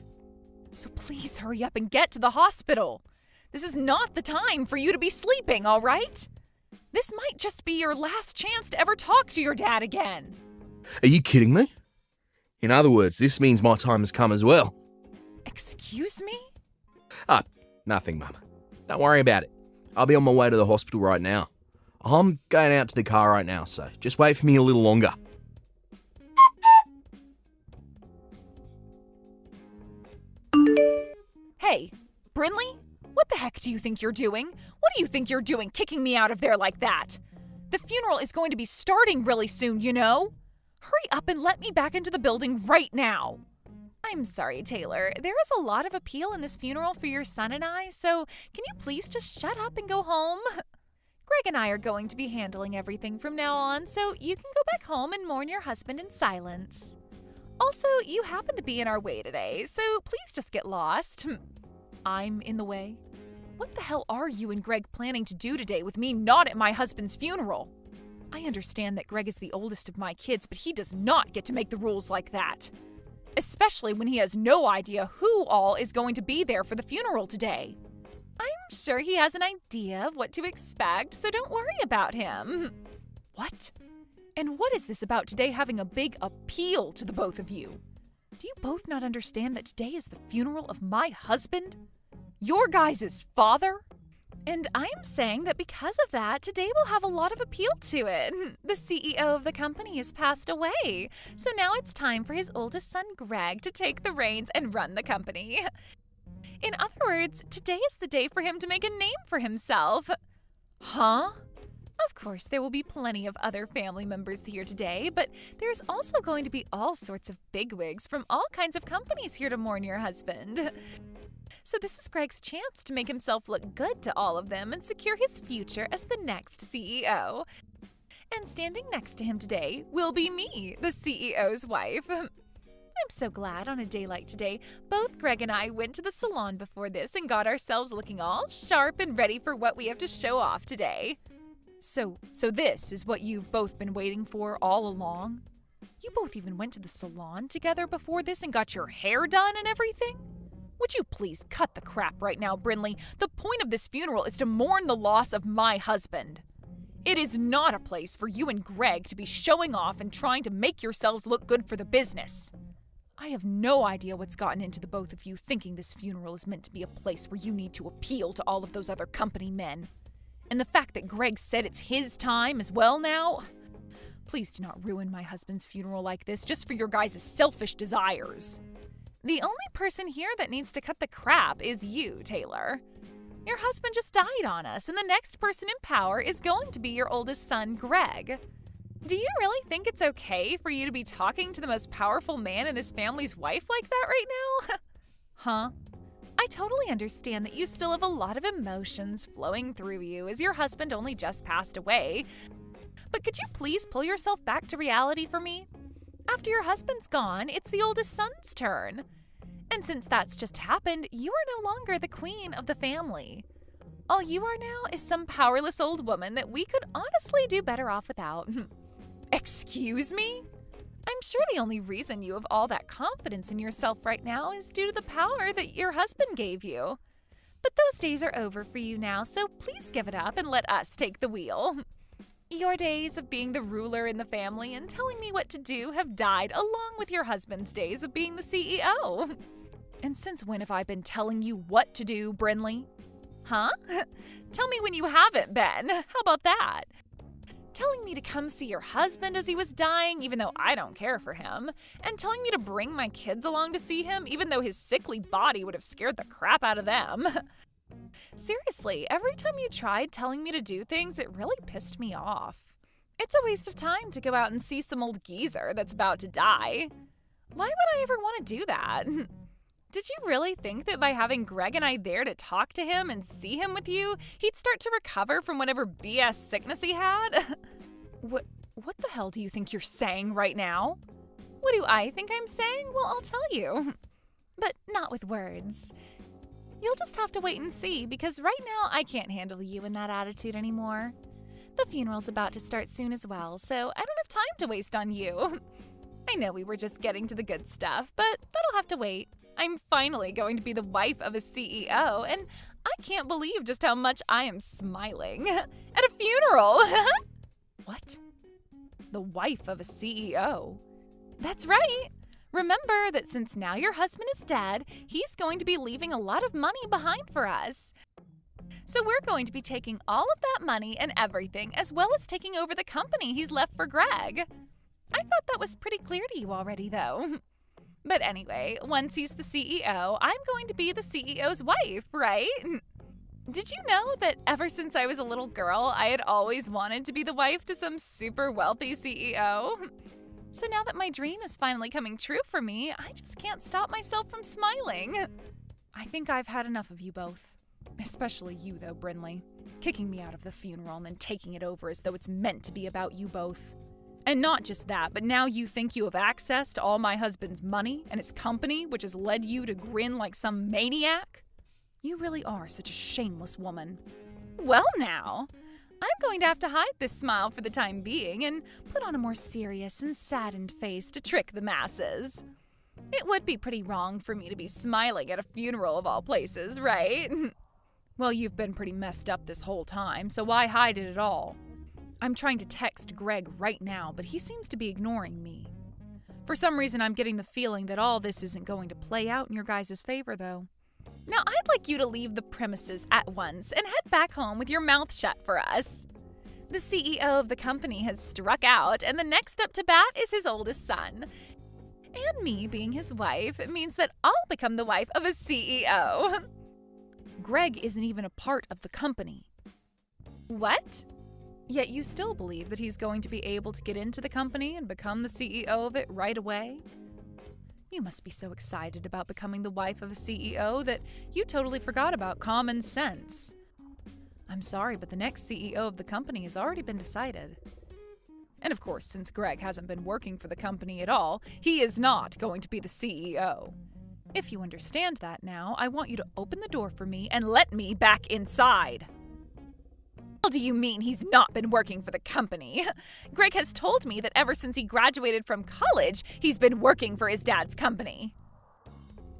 So please hurry up and get to the hospital. This is not the time for you to be sleeping, all right? This might just be your last chance to ever talk to your dad again. Are you kidding me? In other words, this means my time has come as well. Excuse me? Nothing, Mum. Don't worry about it. I'll be on my way to the hospital right now. I'm going out to the car right now, so just wait for me a little longer. Hey, Brinley? What the heck do you think you're doing? What do you think you're doing kicking me out of there like that? The funeral is going to be starting really soon, you know? Hurry up and let me back into the building right now. I'm sorry, Taylor. There is a lot of appeal in this funeral for your son and I, so can you please just shut up and go home? Greg and I are going to be handling everything from now on, so you can go back home and mourn your husband in silence. Also, you happen to be in our way today, so please just get lost. I'm in the way? What the hell are you and Greg planning to do today with me not at my husband's funeral? I understand that Greg is the oldest of my kids, but he does not get to make the rules like that. Especially when he has no idea who all is going to be there for the funeral today. I'm sure he has an idea of what to expect, so don't worry about him. What? And what is this about today having a big appeal to the both of you? Do you both not understand that today is the funeral of my husband? Your guys' father? And I'm saying that because of that, today will have a lot of appeal to it. The CEO of the company has passed away, so now it's time for his oldest son, Greg, to take the reins and run the company. In other words, today is the day for him to make a name for himself. Huh? Of course, there will be plenty of other family members here today, but there's also going to be all sorts of bigwigs from all kinds of companies here to mourn your husband. So this is Greg's chance to make himself look good to all of them and secure his future as the next CEO. And standing next to him today will be me, the CEO's wife. I'm so glad on a day like today, both Greg and I went to the salon before this and got ourselves looking all sharp and ready for what we have to show off today. So this is what you've both been waiting for all along? You both even went to the salon together before this and got your hair done and everything? Would you please cut the crap right now, Brinley? The point of this funeral is to mourn the loss of my husband. It is not a place for you and Greg to be showing off and trying to make yourselves look good for the business. I have no idea what's gotten into the both of you thinking this funeral is meant to be a place where you need to appeal to all of those other company men. And the fact that Greg said it's his time as well now? Please do not ruin my husband's funeral like this just for your guys' selfish desires. The only person here that needs to cut the crap is you, Taylor. Your husband just died on us, and the next person in power is going to be your oldest son, Greg. Do you really think it's okay for you to be talking to the most powerful man in this family's wife like that right now? Huh? I totally understand that you still have a lot of emotions flowing through you as your husband only just passed away. But could you please pull yourself back to reality for me? After your husband's gone, it's the oldest son's turn. And since that's just happened, you are no longer the queen of the family. All you are now is some powerless old woman that we could honestly do better off without. Excuse me? I'm sure the only reason you have all that confidence in yourself right now is due to the power that your husband gave you. But those days are over for you now, so please give it up and let us take the wheel. Your days of being the ruler in the family and telling me what to do have died along with your husband's days of being the CEO. And since when have I been telling you what to do, Brinley? Huh? Tell me when you haven't been. How about that? Telling me to come see your husband as he was dying, even though I don't care for him, and telling me to bring my kids along to see him, even though his sickly body would have scared the crap out of them. Seriously, every time you tried telling me to do things, it really pissed me off. It's a waste of time to go out and see some old geezer that's about to die. Why would I ever want to do that? Did you really think that by having Greg and I there to talk to him and see him with you, he'd start to recover from whatever BS sickness he had? What the hell do you think you're saying right now? What do I think I'm saying? Well, I'll tell you. But not with words. You'll just have to wait and see, because right now I can't handle you in that attitude anymore. The funeral's about to start soon as well, so I don't have time to waste on you. I know we were just getting to the good stuff, but that'll have to wait. I'm finally going to be the wife of a CEO, and I can't believe just how much I am smiling at a funeral. What? The wife of a CEO? That's right. Remember that since now your husband is dead, he's going to be leaving a lot of money behind for us. So we're going to be taking all of that money and everything, as well as taking over the company he's left for Greg. I thought that was pretty clear to you already, though. But anyway, once he's the CEO, I'm going to be the CEO's wife, right? Did you know that ever since I was a little girl, I had always wanted to be the wife to some super wealthy CEO? So now that my dream is finally coming true for me, I just can't stop myself from smiling. I think I've had enough of you both. Especially you, though, Brinley. Kicking me out of the funeral and then taking it over as though it's meant to be about you both. And not just that, but now you think you have access to all my husband's money and his company, which has led you to grin like some maniac? You really are such a shameless woman. Well now, I'm going to have to hide this smile for the time being and put on a more serious and saddened face to trick the masses. It would be pretty wrong for me to be smiling at a funeral of all places, right? Well, you've been pretty messed up this whole time, so why hide it at all? I'm trying to text Greg right now, but he seems to be ignoring me. For some reason, I'm getting the feeling that all this isn't going to play out in your guys' favor, though. Now, I'd like you to leave the premises at once and head back home with your mouth shut for us. The CEO of the company has struck out, and the next up to bat is his oldest son. And me being his wife means that I'll become the wife of a CEO. Greg isn't even a part of the company. What? Yet you still believe that he's going to be able to get into the company and become the CEO of it right away? You must be so excited about becoming the wife of a CEO that you totally forgot about common sense. I'm sorry, but the next CEO of the company has already been decided. And of course, since Greg hasn't been working for the company at all, he is not going to be the CEO. If you understand that now, I want you to open the door for me and let me back inside. What do you mean he's not been working for the company? Greg has told me that ever since he graduated from college, he's been working for his dad's company.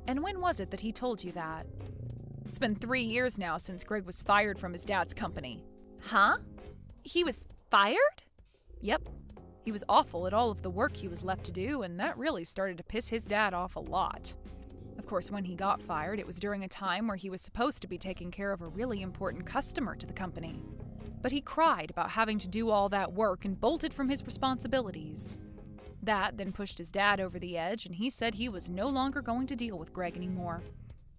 And when was it that he told you that? It's been 3 years now since Greg was fired from his dad's company. Huh? He was fired? Yep. He was awful at all of the work he was left to do, and that really started to piss his dad off a lot. Of course, when he got fired, it was during a time where he was supposed to be taking care of a really important customer to the company. But he cried about having to do all that work and bolted from his responsibilities. That then pushed his dad over the edge, and he said he was no longer going to deal with Greg anymore.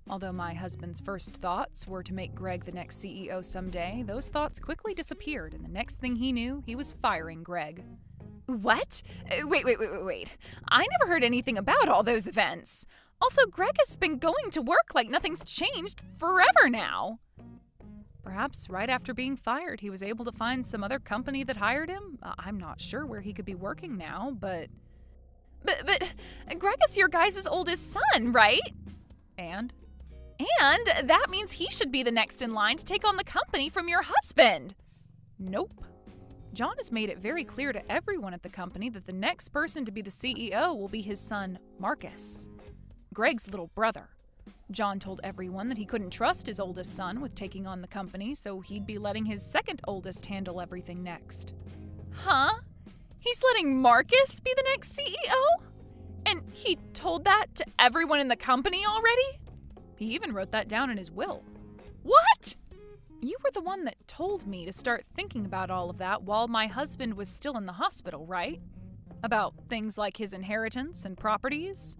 Although my husband's first thoughts were to make Greg the next CEO someday, those thoughts quickly disappeared, and the next thing he knew, he was firing Greg. What? Wait. I never heard anything about all those events. Also, Greg has been going to work like nothing's changed forever now. Perhaps right after being fired, he was able to find some other company that hired him. I'm not sure where he could be working now, but Greg is your guys' oldest son, right? And that means he should be the next in line to take on the company from your husband. Nope. John has made it very clear to everyone at the company that the next person to be the CEO will be his son, Marcus, Greg's little brother. John told everyone that he couldn't trust his oldest son with taking on the company, so he'd be letting his second oldest handle everything next. Huh? He's letting Marcus be the next CEO? And he told that to everyone in the company already? He even wrote that down in his will. What? You were the one that told me to start thinking about all of that while my husband was still in the hospital, right? About things like his inheritance and properties?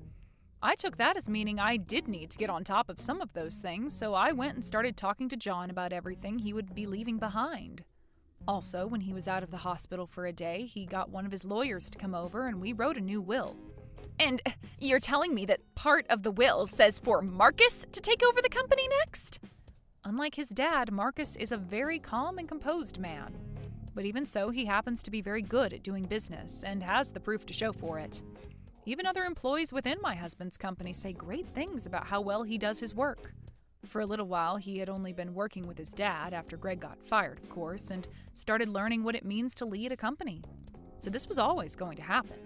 I took that as meaning I did need to get on top of some of those things, so I went and started talking to John about everything he would be leaving behind. Also, when he was out of the hospital for a day, he got one of his lawyers to come over and we wrote a new will. And you're telling me that part of the will says for Marcus to take over the company next? Unlike his dad, Marcus is a very calm and composed man. But even so, he happens to be very good at doing business and has the proof to show for it. Even other employees within my husband's company say great things about how well he does his work. For a little while, he had only been working with his dad after Greg got fired, of course, and started learning what it means to lead a company. So this was always going to happen.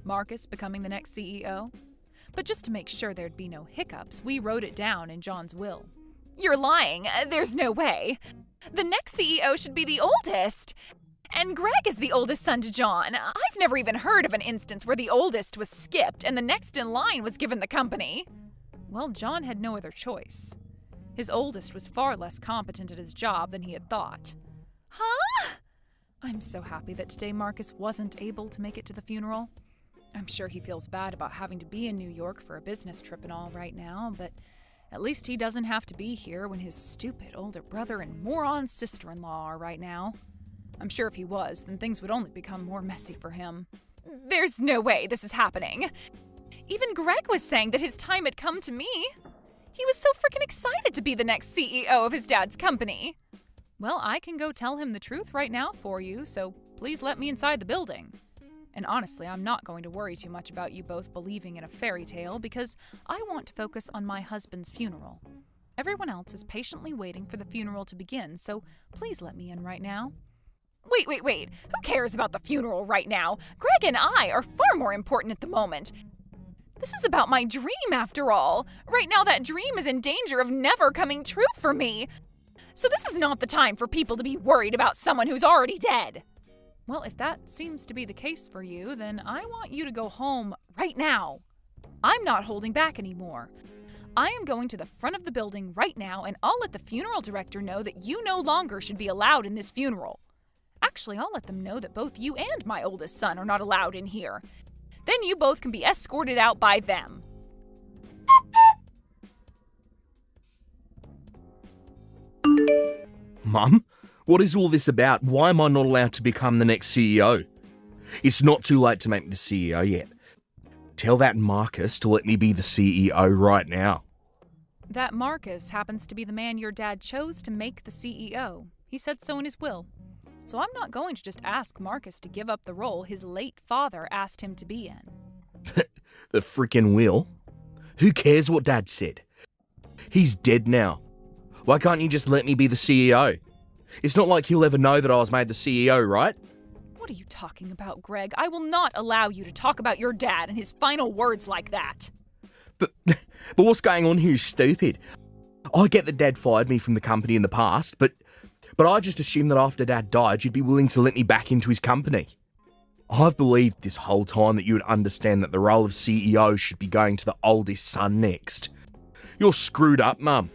Marcus becoming the next CEO. But just to make sure there'd be no hiccups, we wrote it down in John's will. You're lying. There's no way. The next CEO should be the oldest. And Greg is the oldest son to John. I've never even heard of an instance where the oldest was skipped and the next in line was given the company. Well, John had no other choice. His oldest was far less competent at his job than he had thought. Huh? I'm so happy that today Marcus wasn't able to make it to the funeral. I'm sure he feels bad about having to be in New York for a business trip and all right now, but at least he doesn't have to be here when his stupid older brother and moron sister-in-law are right now. I'm sure if he was, then things would only become more messy for him. There's no way this is happening. Even Greg was saying that his time had come to me. He was so freaking excited to be the next CEO of his dad's company. Well, I can go tell him the truth right now for you, so please let me inside the building. And honestly, I'm not going to worry too much about you both believing in a fairy tale because I want to focus on my husband's funeral. Everyone else is patiently waiting for the funeral to begin, so please let me in right now. Wait. Who cares about the funeral right now? Greg and I are far more important at the moment. This is about my dream, after all. Right now, that dream is in danger of never coming true for me. So this is not the time for people to be worried about someone who's already dead. Well, if that seems to be the case for you, then I want you to go home right now. I'm not holding back anymore. I am going to the front of the building right now, and I'll let the funeral director know that you no longer should be allowed in this funeral. Actually, I'll let them know that both you and my oldest son are not allowed in here. Then you both can be escorted out by them. Mum, what is all this about? Why am I not allowed to become the next CEO? It's not too late to make me the CEO yet. Tell that Marcus to let me be the CEO right now. That Marcus happens to be the man your dad chose to make the CEO. He said so in his will. So I'm not going to just ask Marcus to give up the role his late father asked him to be in. The frickin' will? Who cares what Dad said? He's dead now. Why can't you just let me be the CEO? It's not like he'll ever know that I was made the CEO, right? What are you talking about, Greg? I will not allow you to talk about your dad and his final words like that. But what's going on here is stupid. I get that Dad fired me from the company in the past, but I just assumed that after Dad died, you'd be willing to let me back into his company. I've believed this whole time that you would understand that the role of CEO should be going to the oldest son next. You're screwed up, Mum.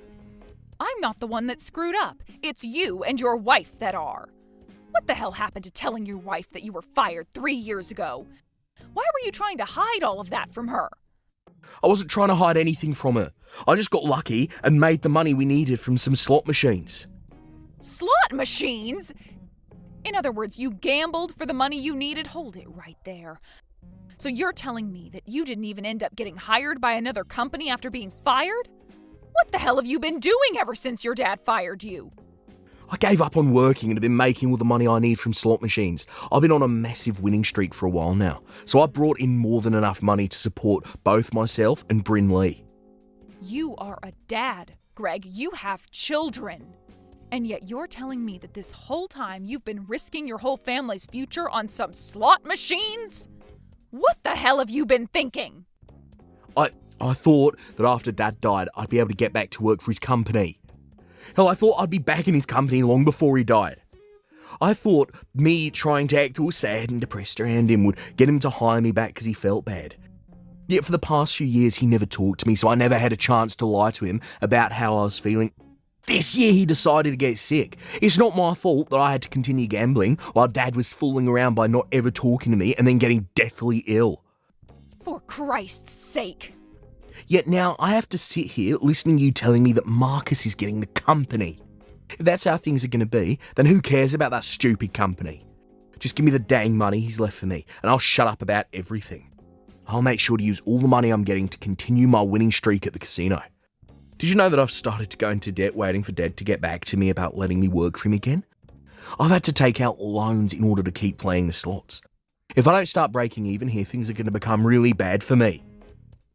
I'm not the one that's screwed up. It's you and your wife that are. What the hell happened to telling your wife that you were fired 3 years ago? Why were you trying to hide all of that from her? I wasn't trying to hide anything from her. I just got lucky and made the money we needed from some slot machines. Slot machines? In other words, you gambled for the money you needed? Hold it right there. So you're telling me that you didn't even end up getting hired by another company after being fired? What the hell have you been doing ever since your dad fired you? I gave up on working and have been making all the money I need from slot machines. I've been on a massive winning streak for a while now, so I brought in more than enough money to support both myself and Bryn Lee. You are a dad, Greg. You have children. And yet you're telling me that this whole time you've been risking your whole family's future on some slot machines? What the hell have you been thinking? I thought that after Dad died, I'd be able to get back to work for his company. Hell, I thought I'd be back in his company long before he died. I thought me trying to act all sad and depressed around him would get him to hire me back because he felt bad. Yet for the past few years, he never talked to me, so I never had a chance to lie to him about how I was feeling. This year, he decided to get sick. It's not my fault that I had to continue gambling while Dad was fooling around by not ever talking to me and then getting deathly ill. For Christ's sake. Yet now I have to sit here listening to you telling me that Marcus is getting the company. If that's how things are going to be, then who cares about that stupid company? Just give me the dang money he's left for me, and I'll shut up about everything. I'll make sure to use all the money I'm getting to continue my winning streak at the casino. Did you know that I've started to go into debt waiting for Dad to get back to me about letting me work for him again? I've had to take out loans in order to keep playing the slots. If I don't start breaking even here, things are going to become really bad for me.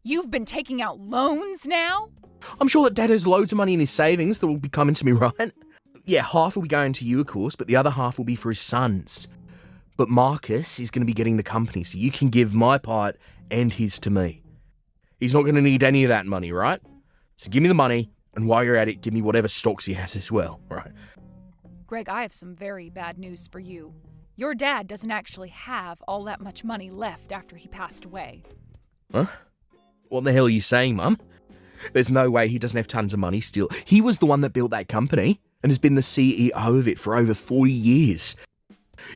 You've been taking out loans now? I'm sure that Dad has loads of money in his savings that will be coming to me, right? Yeah, half will be going to you, of course, but the other half will be for his sons. But Marcus is going to be getting the company, so you can give my part and his to me. He's not going to need any of that money, right? So give me the money, and while you're at it, give me whatever stocks he has as well, right? Greg, I have some very bad news for you. Your dad doesn't actually have all that much money left after he passed away. Huh? What the hell are you saying, Mum? There's no way he doesn't have tons of money still. He was the one that built that company and has been the CEO of it for over 40 years.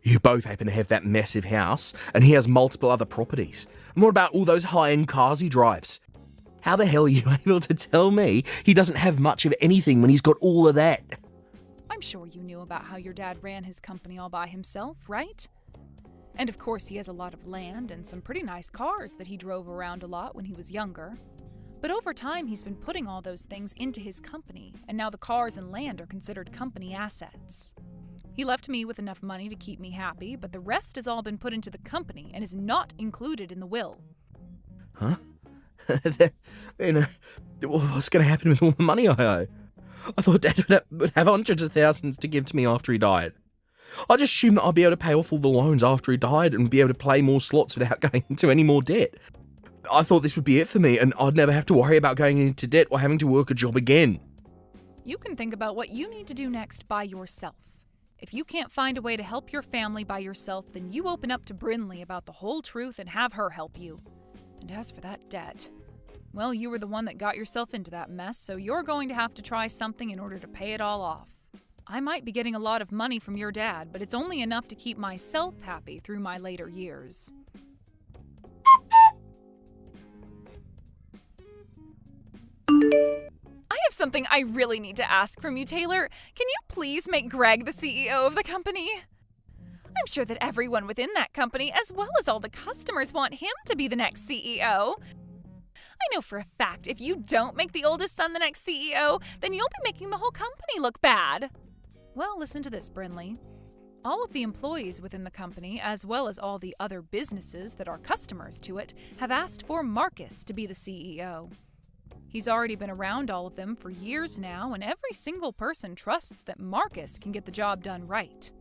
You both happen to have that massive house, and he has multiple other properties. And what about all those high-end cars he drives? How the hell are you able to tell me he doesn't have much of anything when he's got all of that? I'm sure you knew about how your dad ran his company all by himself, right? And of course he has a lot of land and some pretty nice cars that he drove around a lot when he was younger. But over time he's been putting all those things into his company, and now the cars and land are considered company assets. He left me with enough money to keep me happy, but the rest has all been put into the company and is not included in the will. Huh? Then, what's going to happen with all the money I owe? I thought Dad would have hundreds of thousands to give to me after he died. I just assumed that I'd be able to pay off all the loans after he died and be able to play more slots without going into any more debt. I thought this would be it for me, and I'd never have to worry about going into debt or having to work a job again. You can think about what you need to do next by yourself. If you can't find a way to help your family by yourself, then you open up to Brinley about the whole truth and have her help you. And as for that debt, well, you were the one that got yourself into that mess, so you're going to have to try something in order to pay it all off. I might be getting a lot of money from your dad, but it's only enough to keep myself happy through my later years. I have something I really need to ask from you, Taylor. Can you please make Greg the CEO of the company? I'm sure that everyone within that company, as well as all the customers, want him to be the next CEO. I know for a fact if you don't make the oldest son the next CEO, then you'll be making the whole company look bad. Well, listen to this, Brinley. All of the employees within the company, as well as all the other businesses that are customers to it, have asked for Marcus to be the CEO. He's already been around all of them for years now, and every single person trusts that Marcus can get the job done right.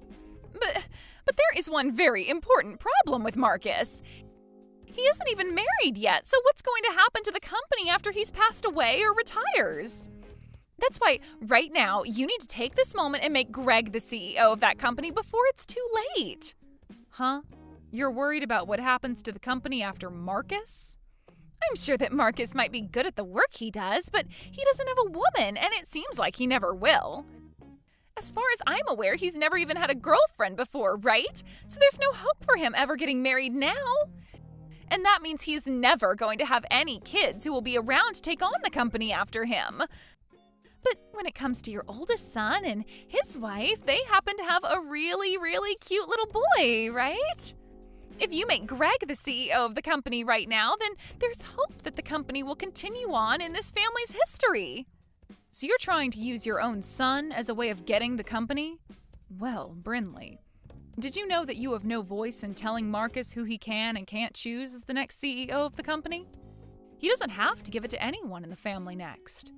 But there is one very important problem with Marcus. He isn't even married yet, so what's going to happen to the company after he's passed away or retires? That's why right now you need to take this moment and make Greg the CEO of that company before it's too late. Huh? You're worried about what happens to the company after Marcus? I'm sure that Marcus might be good at the work he does, but he doesn't have a woman, and it seems like he never will. As far as I'm aware, he's never even had a girlfriend before, right? So there's no hope for him ever getting married now. And that means he's never going to have any kids who will be around to take on the company after him. But when it comes to your oldest son and his wife, they happen to have a really, really cute little boy, right? If you make Greg the CEO of the company right now, then there's hope that the company will continue on in this family's history. So you're trying to use your own son as a way of getting the company? Well, Brinley, did you know that you have no voice in telling Marcus who he can and can't choose as the next CEO of the company? He doesn't have to give it to anyone in the family next.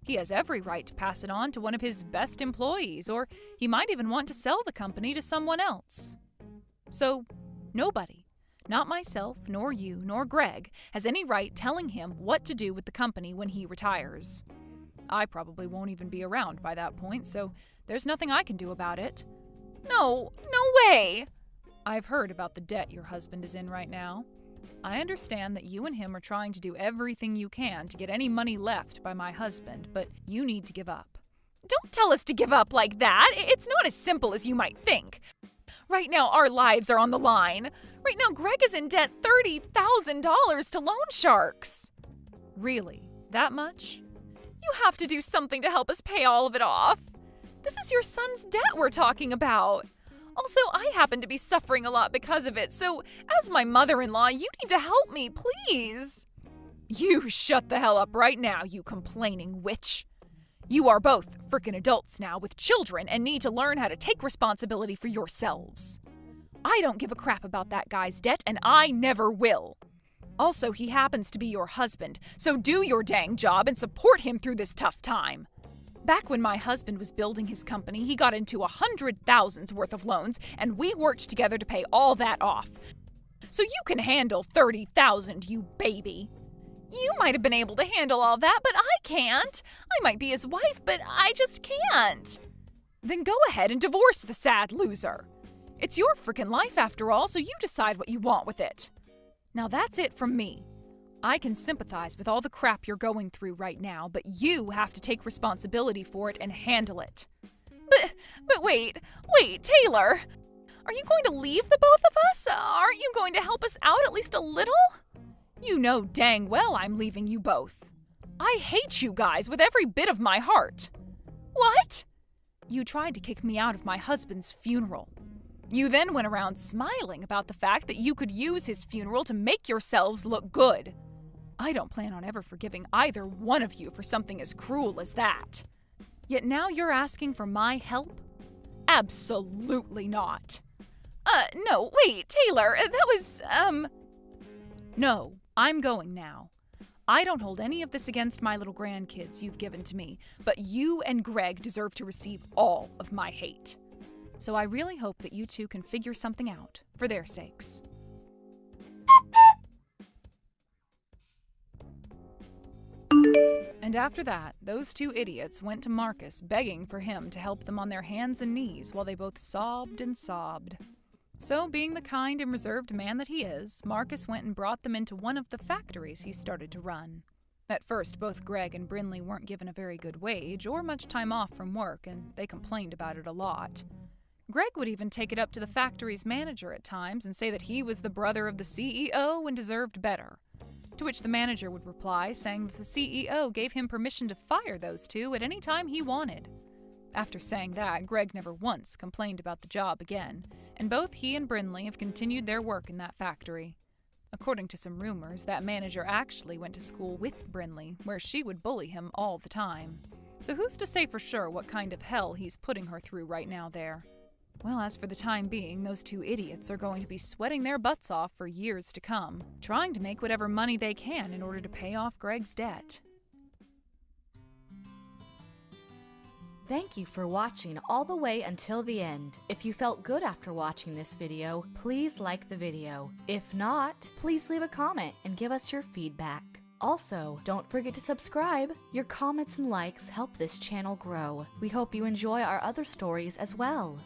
He has every right to pass it on to one of his best employees, or he might even want to sell the company to someone else. So, nobody, not myself, nor you, nor Greg, has any right telling him what to do with the company when he retires. I probably won't even be around by that point, so there's nothing I can do about it. No way! I've heard about the debt your husband is in right now. I understand that you and him are trying to do everything you can to get any money left by my husband, but you need to give up. Don't tell us to give up like that! It's not as simple as you might think. Right now, our lives are on the line. Right now, Greg is in debt $30,000 to loan sharks. Really? That much? You have to do something to help us pay all of it off. This is your son's debt we're talking about. Also, I happen to be suffering a lot because of it, so as my mother-in-law, you need to help me, please. You shut the hell up right now, you complaining witch. You are both frickin' adults now with children and need to learn how to take responsibility for yourselves. I don't give a crap about that guy's debt, and I never will. Also, he happens to be your husband, so do your dang job and support him through this tough time. Back when my husband was building his company, he got into 100,000's worth of loans, and we worked together to pay all that off. So you can handle 30,000, you baby. You might have been able to handle all that, but I can't. I might be his wife, but I just can't. Then go ahead and divorce the sad loser. It's your frickin' life after all, so you decide what you want with it. Now that's it from me. I can sympathize with all the crap you're going through right now, but you have to take responsibility for it and handle it. But wait, Taylor! Are you going to leave the both of us? Aren't you going to help us out at least a little? You know dang well I'm leaving you both. I hate you guys with every bit of my heart. What? You tried to kick me out of my husband's funeral. You then went around smiling about the fact that you could use his funeral to make yourselves look good. I don't plan on ever forgiving either one of you for something as cruel as that. Yet now you're asking for my help? Absolutely not. No, wait, Taylor, that was, No, I'm going now. I don't hold any of this against my little grandkids you've given to me, but you and Greg deserve to receive all of my hate. So I really hope that you two can figure something out for their sakes. And after that, those two idiots went to Marcus begging for him to help them on their hands and knees while they both sobbed and sobbed. So, being the kind and reserved man that he is, Marcus went and brought them into one of the factories he started to run. At first, both Greg and Brinley weren't given a very good wage or much time off from work, and they complained about it a lot. Greg would even take it up to the factory's manager at times and say that he was the brother of the CEO and deserved better. To which the manager would reply, saying that the CEO gave him permission to fire those two at any time he wanted. After saying that, Greg never once complained about the job again, and both he and Brinley have continued their work in that factory. According to some rumors, that manager actually went to school with Brinley, where she would bully him all the time. So who's to say for sure what kind of hell he's putting her through right now there? Well, as for the time being, those two idiots are going to be sweating their butts off for years to come, trying to make whatever money they can in order to pay off Greg's debt. Thank you for watching all the way until the end. If you felt good after watching this video, please like the video. If not, please leave a comment and give us your feedback. Also, don't forget to subscribe. Your comments and likes help this channel grow. We hope you enjoy our other stories as well.